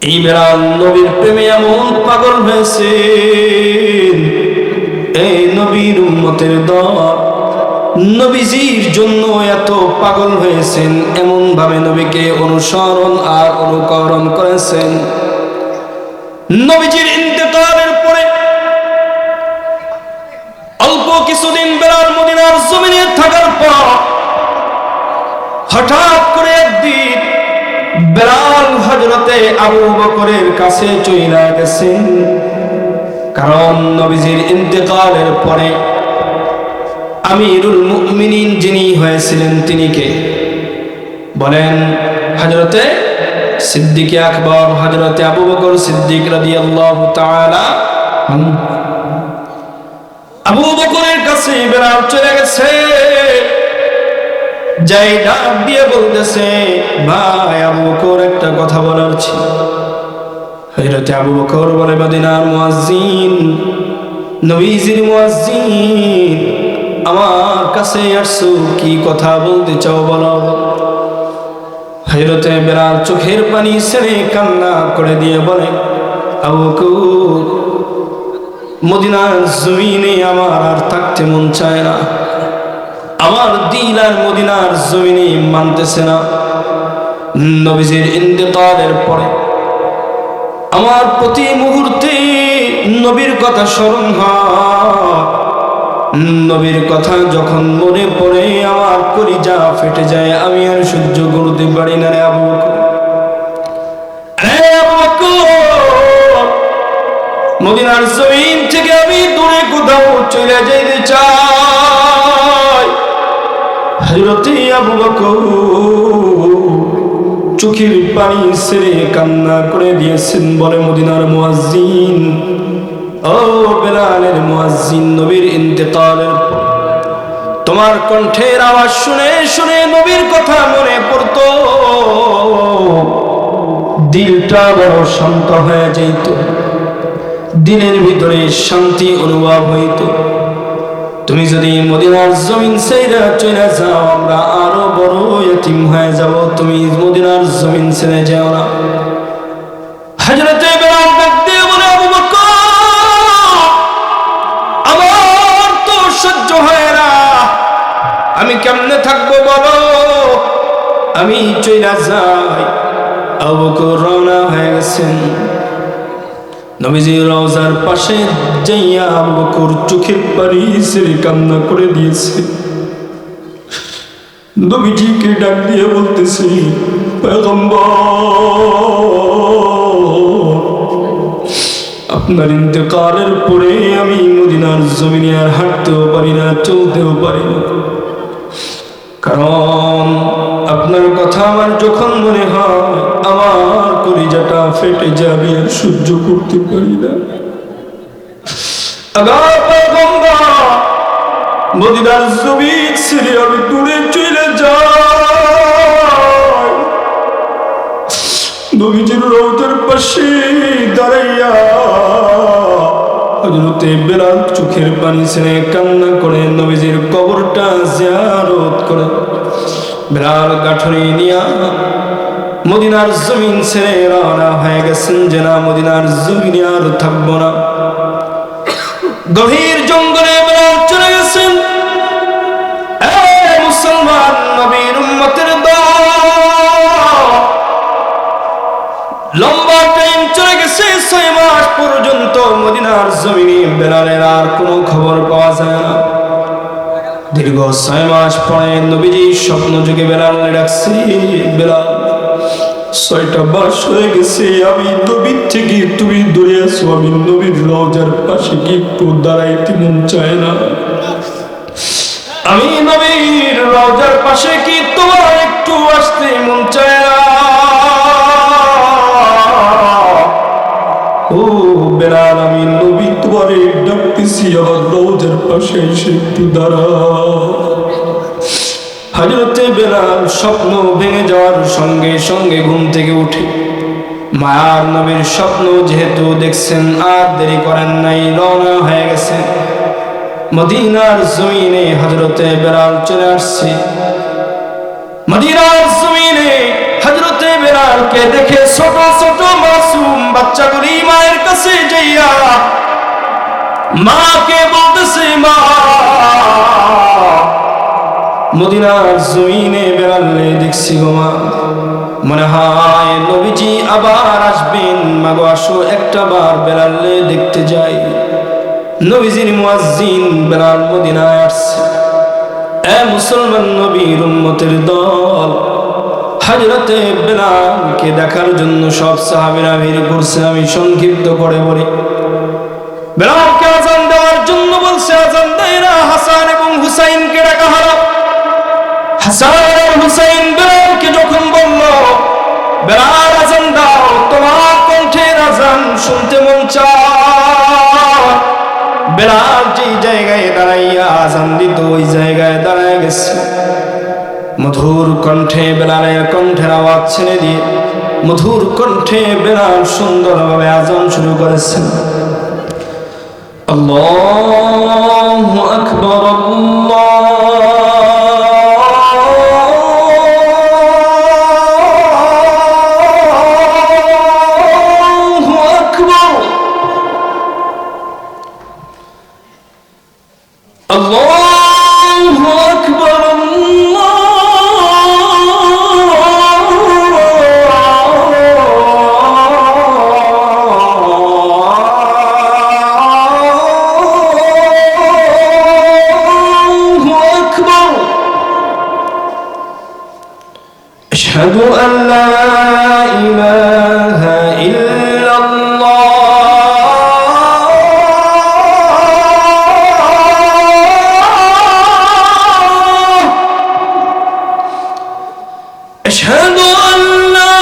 এই বেলাল নবীর প্রেমে এমন পাগল হয়েছে, এই নবীর উম্মতের দল নবীজির জন্য এত পাগল হয়েছেন, এমন ভাবে নবীকে অনুসরণ আর অনুকরণ করেছেন। নবীজির ইন্তেকালের পরে অল্প কিছুদিন বেলাল মদিনার জমিনে থাকার পর হঠাৎ করে একদিন বেলাল হযরতে আবু বকরের কাছে চলে গেছেন। কারণ নবীজির ইন্তেকালের পরে আমিরুল মুমিনিন যিনি হয়েছিলেন তিনি কে? বলেন, হযরতে সিদ্দিক আকবর হযরতে আবু বকর সিদ্দিক রাদিয়াল্লাহু তাআলা। আবু বকরের কাছে বেলাল চলে গেছে, যাই ডাক দিয়ে বলতেছে, ভাই আবু বকর একটা কথা বলার ছিল। হযরতে আবু বকর বলে, মদিনার মুয়াজ্জিন, নবীজির মুয়াজ্জিন, আমার কাছে আসছো, কি কথা বলতে চাও বলো। হযরতে বেলাল চোখের পানি ছেড়ে কান্না করে দিয়ে বলে, আবু বকর, মদিনার জমিনে আমার আর থাকতে মন চায় না, আমার দিল আর মদিনার জমিনে মানতেছে না। নবীজির ইন্তেকালের পরে আমার প্রতি মুহূর্তে নবীর কথা স্মরণ হয়। নবীর কথা যখন মনে পড়ে আমার কলিজা ফেটে যায়, আমি আর সহ্য করতে পারি না। রে আবু বকর, মদিনার জমিন থেকে আমি দূরে কোথাও চলে যেতে চাই। হযরতে আবু বকর চোখের পানি ছেড়ে কান্না করে দিয়েছেন। বলে, মদিনার মুয়াজ্জিন, ও বেলালের মুয়াজ্জিন, নবীর ইন্তেকালের পর তোমার কণ্ঠের আওয়াজ শুনে শুনে নবীর কথা মনে পড়তো, দিলটা বড় শান্ত হয়ে যেত, দিনের ভিতরে শান্তি অনুভব হইত। তুমি যদি মদিনার জমিন ছেড়ে চলে যাও, আমরা আরো বড় ইতিম হয়ে যাব। তুমি মদিনার জমিন ছেড়ে যাও না। হযরতে বেলাল ডাক দিয়ে বলে, আবু বকর, আমার তো সহ্য হয় না, আমি কেমনে থাকবো বলো, আমি চলে যাই। আবু বকর রওনা হয়ে গেছেন। নবীজির রওজার পাশে যাইয়া আবু বকর চোখের পানি ছেড়ে কান্না করে দিয়েছে। নবীজিকে ডাক দিয়ে বলতেছে, পয়গম্বর, আপনার ইন্তেকালের পরে আমি মদিনার জমিনে আর হাঁটতেও পারি না, চলতেও পারি না, কারণ আপনার কথা আমার যখন মনে হয় আমার কলিজাটা ফেটে যাবে, আর সহ্য করতে পারি না। আগার পয়গম্বর মদিনার জমিন ছেড়ে আমি দূরে চলে যাই, নবীজির রওজার পাশে দাঁড়াইয়া হযরতে বেলাল চোখের পানি ছেড়ে কান্না করে নবীজির কবরটা জিয়ারত করে বেলাল গাঠরি নিয়া মদিনার জমিন ছেড়ে রওনা হয়ে গেছেন যে না, মদিনার জমিনে আর থাকবো না। গভীর জঙ্গলে বেলাল চলে গেছেন। মুসলমান নবীর উম্মতের দল, লম্বা টাইম চলে গেছে, 6 মাস পর্যন্ত মদিনার জমিনে বেলালের আর কোনো খবর পাওয়া যায় না। দীর্ঘ 6 মাস পরে নবীজি স্বপ্ন যুগে বেলাল ডাকছে, বেলাল 6টা মাস হয়ে গেছে আমি নবীর থেকে তুমি দূরে আছো, আমি নবীর রওজার পাশে কি একটু দাঁড়াইতে মন চায় না, আমি নবীর রওজার পাশে কি তোমার একটু আসতে মন চায় না? ও বেলাল, আমি নবী তোমারে ডাকতেছি, আমার রওজার পাশে এসে একটু দাঁড়াও। হযরতে বেলাল স্বপ্ন ভেঙে যাওয়ার সঙ্গে সঙ্গে ঘুম থেকে উঠে মায়ার নবীর স্বপ্ন যেহেতু দেখছেন, আর দেরি করেন নাই, রওনা হয়ে গেছেন মদিনার জমিনে। হযরতে বেলাল চলে আসছে মদিনার জমিনে। হযরতে বেলালকে দেখে ছোট ছোট মাসুম বাচ্চাগুলি মায়ের কাছে যাইয়া মাকে বলতেছে, মা, মদিনার জমিনে বেলালে দেখছি গো মা, মনে হয় নবীজি আবার আসবেন, মাগো আসো একটা বার বেলালে দেখতে যাই। নবীজির মুয়াজ্জিন বেলাল মদিনায় আসছে। মুসলমান নবীর উম্মতের দল হযরতে বেলালকে দেখার জন্য সব সাহাবীরা ভিড় করছে। আমি সংক্ষিপ্ত করে বলি, বেলালকে আযান দেওয়ার জন্য বলছে, আযান দেয় না, হাসান এবং হুসাইনকে ডাকা হলো। হাসান আর হুসাইন বেলালকে যখন বলল, বেলাল আযান দাও, তোমার কণ্ঠের আযান শুনতে মন চায়, বেলাল যেই জায়গায় দাঁড়াইয়া আযান দিত ওই জায়গায় দাঁড়ায় গেছে। মধুর কণ্ঠে বেলালের কণ্ঠের আওয়াজ ছেড়ে দিয়ে মধুর কণ্ঠে বেলাল সুন্দরভাবে আযান শুরু করেছেন। আল্লাহু আকবার, আল্লাহু আকবার, আল্লাহু আকবার, أشهد أن لا إله إلا الله، أشهد أن لا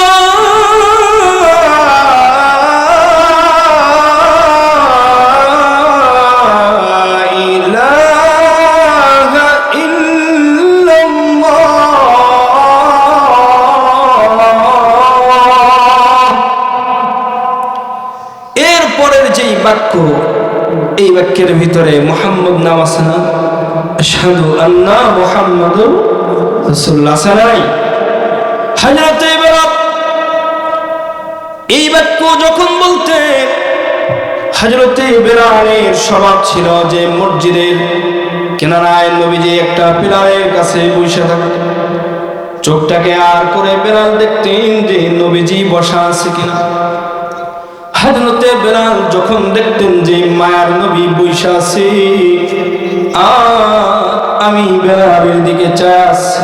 إله إلا الله। এরপরের যেই বাক্য, এই বাক্যের ভিতরে মুহাম্মদ নাম আছে না, আশহাদু আন্না মুহাম্মাদুর রাসূলুল্লাহ সাল্লাল্লাহু। হযরতে বেলাল এই বাক্য যখন বলতে, হযরতে বেলালের স্বভাব ছিল যে মসজিদের কিনারায় নবীজি একটা পিলারের কাছে বসে থাকতেন, চোখটাকে আর করে বেলাল দেখতেন যে নবীজি বসা আছে কিনা। হযরতে বেলাল যখন দেখতেন যে মায়ার নবী বসা আছে, আমি বেলালের দিকে চাই আছি।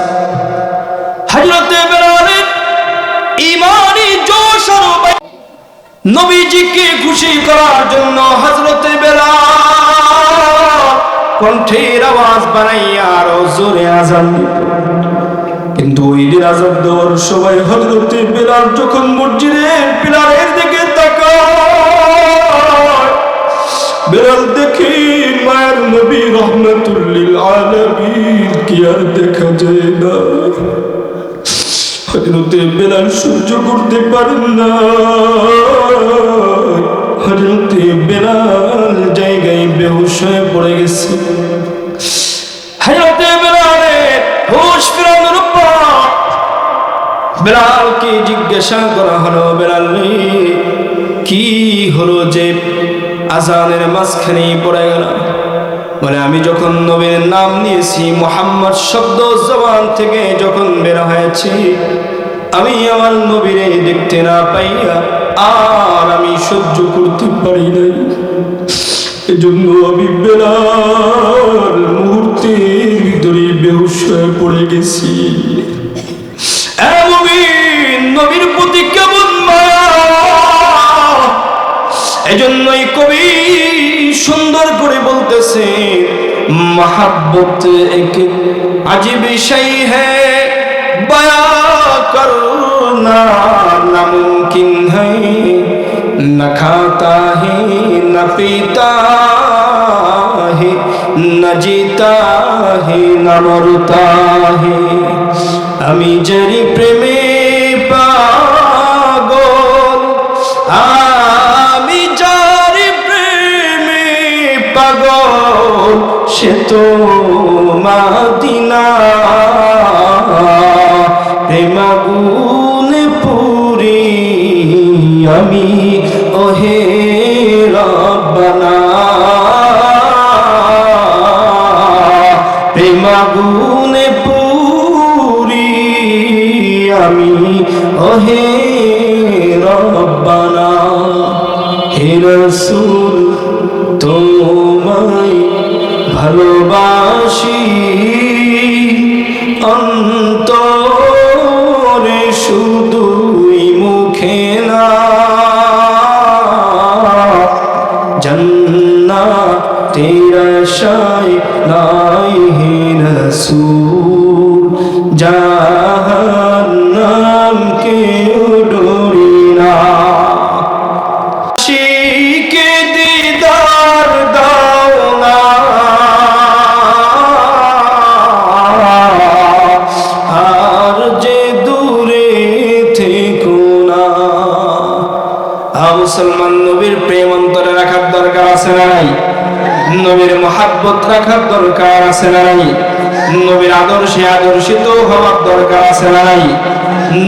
হযরতে বেলালের ঈমানি জোশ আর নবীজিকে খুশি করার জন্য হযরতে বেলাল কণ্ঠের আওয়াজ বানাইয়া আরো জোরে আযান দিত। কিন্তু ওই দিন আযান দেওয়ার সময় হযরতে বেলাল যখন মসজিদের পিলারের দিকে তাকায়, বেলাল দেখে মায়ের নবী রহমাতুল লিল আলামিন কি আর দেখা যায় না। হযরতে বেলাল সহ্য করতে পারেন না, হযরতে বেলাল জায়গায় বেহুশ হয়ে পড়ে গেছে। হযরতে বেলালের হুঁশ ফেরানোর পর বেলালকে জিজ্ঞাসা করা হলো, বেলাল রে কি হলো যে আজানের মাঝখানে পড়ে গেল? বলে আমি যখন নবীর নাম নিয়েছি, মুহাম্মদ শব্দ জবান থেকে যখন বের হয়েছে, আমি আমার নবীরে দেখতে না পাইয়া আর আমি সহ্য করতে পারি নাই। এজন্য আমি বেলাল মুহূর্তের ভিতরে বেহুশ হয়ে পড়ে গেছি। নবীর প্রতি কেমন মায়া! এজন্যই কবি সুন্দর করে বলতেছে, মোহাব্বত এক আজীব শাই হ্যায়, বয়া করনা নাमुमकिन है, न खाता है न पीता है, न जीता है न मरता है। আমি যারি প্রেমে পাগল, আমি যারি প্রেমে পাগল, সে তো মদিনা প্রেমাগুন পুরি আমি ওহে রব্বানা, প্রেমাগুন পুরি আমি ওহে রব্বানা। হে রাসূল তোমায় ভালোবাসি অন্তরে শুধুই মুখে না, জান্নাতের আশায় নাই হে রাসূল, জাহান্নাম কেউ ডরি না। শিকে দিদার দাও না, আর যে দূরে থেকো না। মুসলমান নবীর প্রেম অন্তরে রাখার দরকার আছে না নাই? নবীর মহাব্বত রাখার দরকার আছে না নাই? নবীর আদর্শে আদর্শিত হওয়ার দরকার আছে না নাই?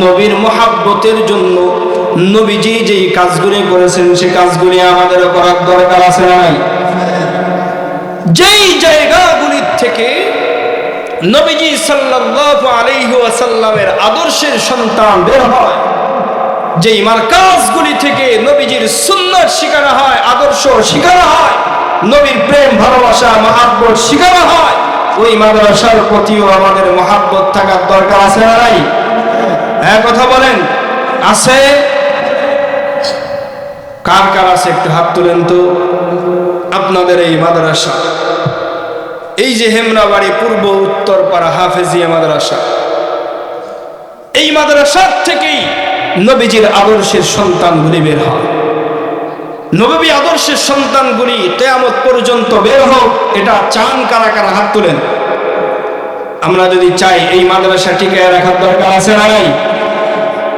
নবীর মহাব্বতের জন্য নবীজি যেই কাজগুলি করেছেন সে কাজগুলি আমাদের করার দরকার আছে না নাই? যেই জায়গাগুলি থেকে নবীজি সাল্লাল্লাহু আলাইহি ওয়াসাল্লামের আদর্শের সন্তান বের হয়, যেই মারকাজগুলি থেকে নবীজির সুন্নাত শিখানো হয়, আদর্শ শিখানো হয়, নবীর প্রেম ভালোবাসা মহাব্বত শিখানো হয়, ওই মাদ্রাসার প্রতিও আমাদের মহাব্বত থাকার দরকার আছে না নাই? হ্যাঁ, কথা বলেন, আছে? কার কার আছে একটু হাত তুলেন তো। আপনাদের এই মাদ্রাসা, এই যে হেমরাবাড়ি পূর্ব উত্তরপাড়া হাফেজিয়া মাদ্রাসা, এই মাদ্রাসার থেকেই নবীজির আদর্শের সন্তানগুলি বের হয়। নবী আদর্শের সন্তানগুলি কিয়ামত পর্যন্ত বের হোক, এটা চান কারা কারা? হাত তুলেন। আমরা যদি চাই এই মাদ্রাসা টিকিয়ে রাখার দরকার আছে না নাই?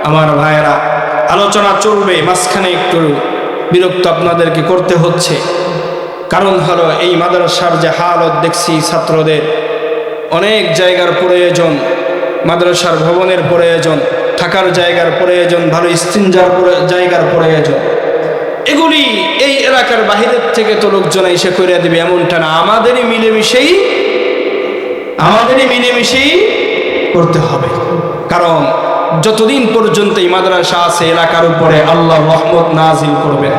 আমার ভাইয়েরা, আলোচনা চলবে, মাঝখানে একটু বিরক্ত আপনাদেরকে করতে হচ্ছে। কারণ হলো এই মাদ্রাসার যে হালত দেখছি, ছাত্রদের অনেক জায়গার প্রয়োজন, মাদ্রাসার ভবনের প্রয়োজন, থাকার জায়গার প্রয়োজন, ভালো ইস্তিনজার জায়গার প্রয়োজন। এগুলি এই এলাকার বাহিরের থেকে তো লোকজন এসে করে দেবে এমনটা না, আমাদেরই মিলেমিশেই করতে হবে। কারণ যতদিন পর্যন্ত এই মাদ্রাসা আছে, এলাকার উপরে আল্লাহ রহমত নাজিল করবেন।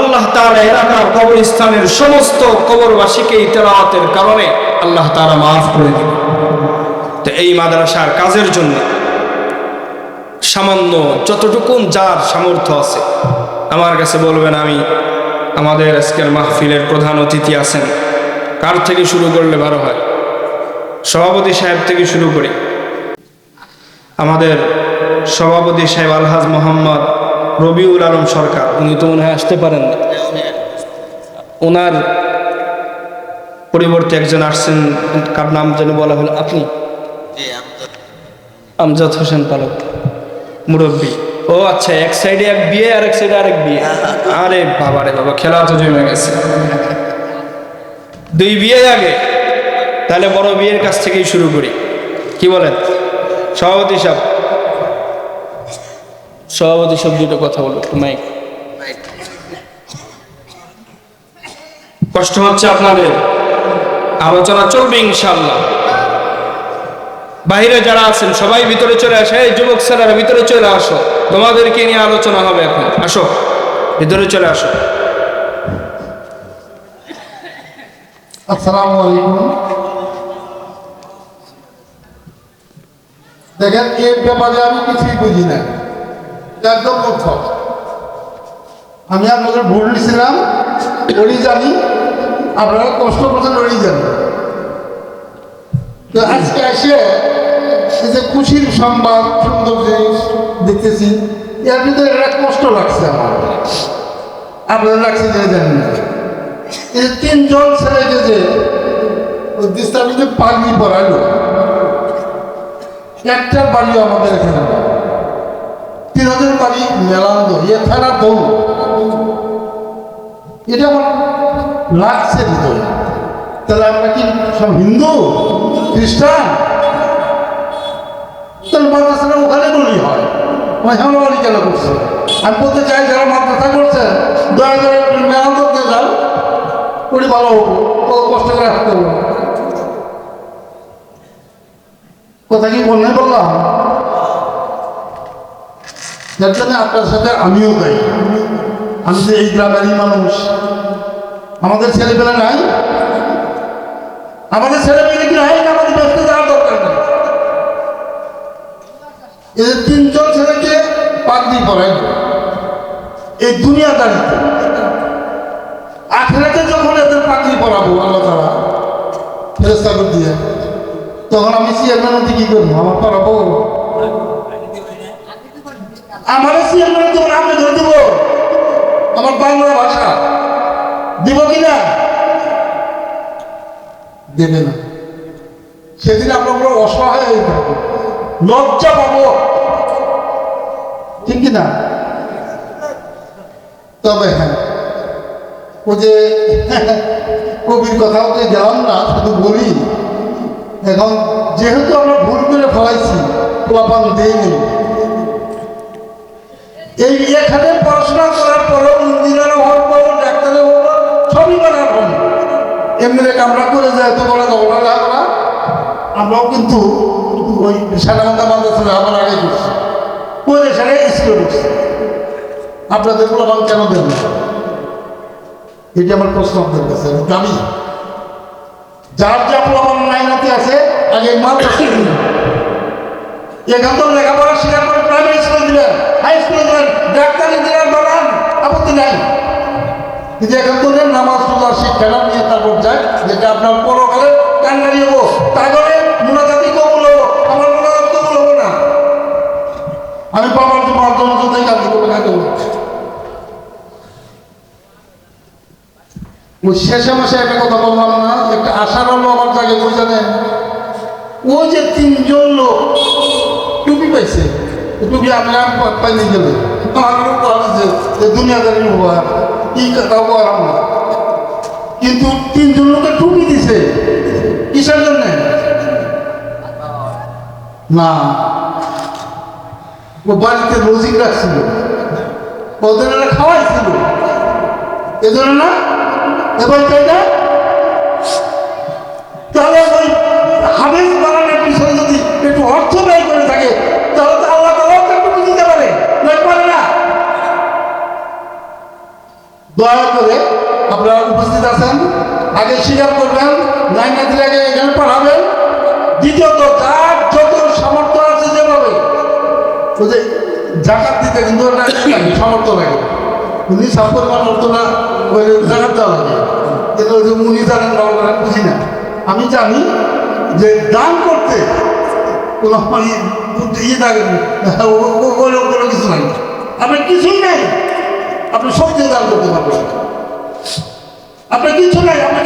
আল্লাহ তাআলা এলাকার কবরস্থানের সমস্ত কবরবাসীকে তেলাওয়াতের কারণে আল্লাহ তাআলা মাফ করে দিবেন। তো এই মাদ্রাসার কাজের জন্য সামান্য যতটুকুন যার সামর্থ্য আছে আমার কাছে বলবেন। আমি আমাদের আজকের মাহফিলের প্রধান অতিথি আছেন, কার থেকে শুরু করলে ভালো হয়? সভাপতি সাহেব থেকে শুরু করি। আমাদের সভাপতি সাহেব আলহাজ মোহাম্মদ রবিউল আলম সরকার, উনি তো মনে হয় আসতে পারেন না, ওনার পরিবর্তে একজন আসছেন, কার নাম যেন বলা হলো, আপনি? আমজাদ হোসেন পালক, মুরব্বী। ও আচ্ছা, এক সাইডে এক বিয়ে আর এক সাইডে আরেক বিয়ে। আরে বাবা রে বাবা, খেলা তো জমে গেছে, দুই বিয়ে আগে। তাহলে বড় বিয়ের কাছ থেকেই শুরু করি, কি বলেন সভাপতি সাহেব? সভাপতি সাহেব দুটো কথা বলবো, একটু মাইক। কষ্ট হচ্ছে আপনাদের, আলোচনা চলবে ইনশাআল্লাহ। বাইরে যারা আছেন সবাই ভিতরে চলে আসে। এই যুবক ছেলেরা ভিতরে চলে আসো, তোমাদেরকে নিয়ে আলোচনা হবে এখন। আসো, ভিতরে চলে আসো। আসসালামু আলাইকুম। দেখেন, এই ব্যাপারে আমি কিছুই বুঝি না, একদম মূর্খ। আমি আপনাদের ভুল দিয়েছিলাম, ওরই জানি, আপনারা কষ্ট করছেন ওরই জানি। তো আজকে এসে এই যে খুশির সংবাদ, সুন্দর জিনিস দেখতেছি, এর ভিতরে একটা কষ্ট লাগছে আমার। আপনাদের লাগছে যে জানি না, এই তিনজন ছেলেকে যে দিস্তাবিতে পাগড়ি পরাইল, একটা বাড়িও আমাদের এখানে, তিনজন বাড়ি মেলান্দ, এ ফেরা দৌড়। এটা আমার লাগছে ভিতরে। তাহলে আমরা কি সব হিন্দু খ্রিস্টান? তাহলে মাদ্রাসাটা ওখানে বলি হয়, হেমাবাড়ি কেন করছে? আমি বলতে চাই, যারা মাদ্রাসা করছে দয়া করে মেলান্দকে যান, ওটি ভালো হবো, কষ্ট করে আসতে হবে। কথা কি বললে বললাম? যার জন্য আপনার সাথে আমিও গাই। আমি যে এই গ্রামেরই মানুষ, আমাদের ছেলেপেলে নাই, আমাদের ছেলেপেলে কি নাই, আমাদের ব্যস্ত যাওয়ার দরকার নেই। এই তিনজন ছেলেকে পাগড়ি পরাই এই দুনিয়াদারিতে, আখেরাতে যখন এদের পাগড়ি পরাবো আল্লাহ তাআলা ফেরেশতা দিয়ে, তখন আমি চেয়ারম্যান কি করবো? আমার পরাবো? আমার চেয়ারম্যান তখন আমি ধরে দিব? আমার বাংলা ভাষা দিব কিনা? দেবে না। সেদিন আপনার অসহায় হয়ে থাকবো, লজ্জা পাবো, ঠিক কিনা? তবে হ্যাঁ, ও যে কবির কথাও তো গেলাম না, শুধু বলি, এখন যেহেতু আমরা ভুল করে ফেলাইছি, পোলাপান দেয়নি, এই এখানে পড়াশোনা করার পরেও ইঞ্জিনিয়ার হওয়ার পর, ডাক্তারের হওয়ার পর, সবই করার পর এমনি কামরা করে যায় তো বলে দৌড়া, আমরাও কিন্তু ওই সাধারণত মাদ্রাসা আমার আগে করছি, করে সেটা স্কুলে করছি। আপনাদের পোলাপান কেন দেন না? এটি আমার প্রশ্ন আপনাদের কাছে। আমি যার যা পোলাপান লাইনাতে আছে, আগে মাদ্রাসা এখান তো লেখাপড়া শেখার পরে প্রাইমারি স্কুল দিলেন, হাই স্কুলে দিলেন, ডাক্তার ইঞ্জিনিয়ার বানান, আপত্তি নাই। কিন্তু এখন তো নামাজ রোজা শিক্ষাটা নিয়ে তারপর যায়, যেটা আপনার পরকালে কান্নারি হবো, তারপরে মোনাজাতি কবুল হবো, আমার মোনাজাত কবুল হবো না। আমি বাবার তোমার জন্য কোথায় কাজ করবো না করবো। ওই শেষে মাসে একটা কথা বললাম না, একটা আশার হলো আমার জায়গায়, ওই জানেন ওই যে তিনজন লোক টুপি পাইছে, টুপি আমি পাই নিয়ে গেলে দুনিয়াদারি কি কাউ আরাম না, কিন্তু তিনজন লোকের টুপি দিছে কিসের জন্য? না, ও বাড়িতে রোজিক রাখছিল, ওদের খাওয়াইছিল, এজন্য না এবার তাই না? তাহলে ওই হাফেজ বানানোর পিছনে যদি একটু অর্থ ব্যয় করে থাকে, তাহলে তো আল্লাহ তাআলাও একটু দিতে পারে, নয় পারে না? দয়া করে আপনারা উপস্থিত আছেন, আগে স্বীকার করবেন, নাই না দিলে আগে এখানে পড়াবেন। দ্বিতীয়ত, যার যত সামর্থ্য আছে যেভাবে ওই যে জাকাত দিতে কিন্তু ওটা সামর্থ্য লাগে উনি সব পরিমাণ অর্থ না ওই জাকাত দেওয়া লাগে কিন্তু ওই যে উনি জানেন না ওরা বুঝি না আমি জানি যে দান করতে কোনো ইয়ে থাকে কোনো কিছু নাই আপনার কিছুই নাই আপনি সব দিয়ে দান করতে পারবেন আপনার কিছু নাই আপনার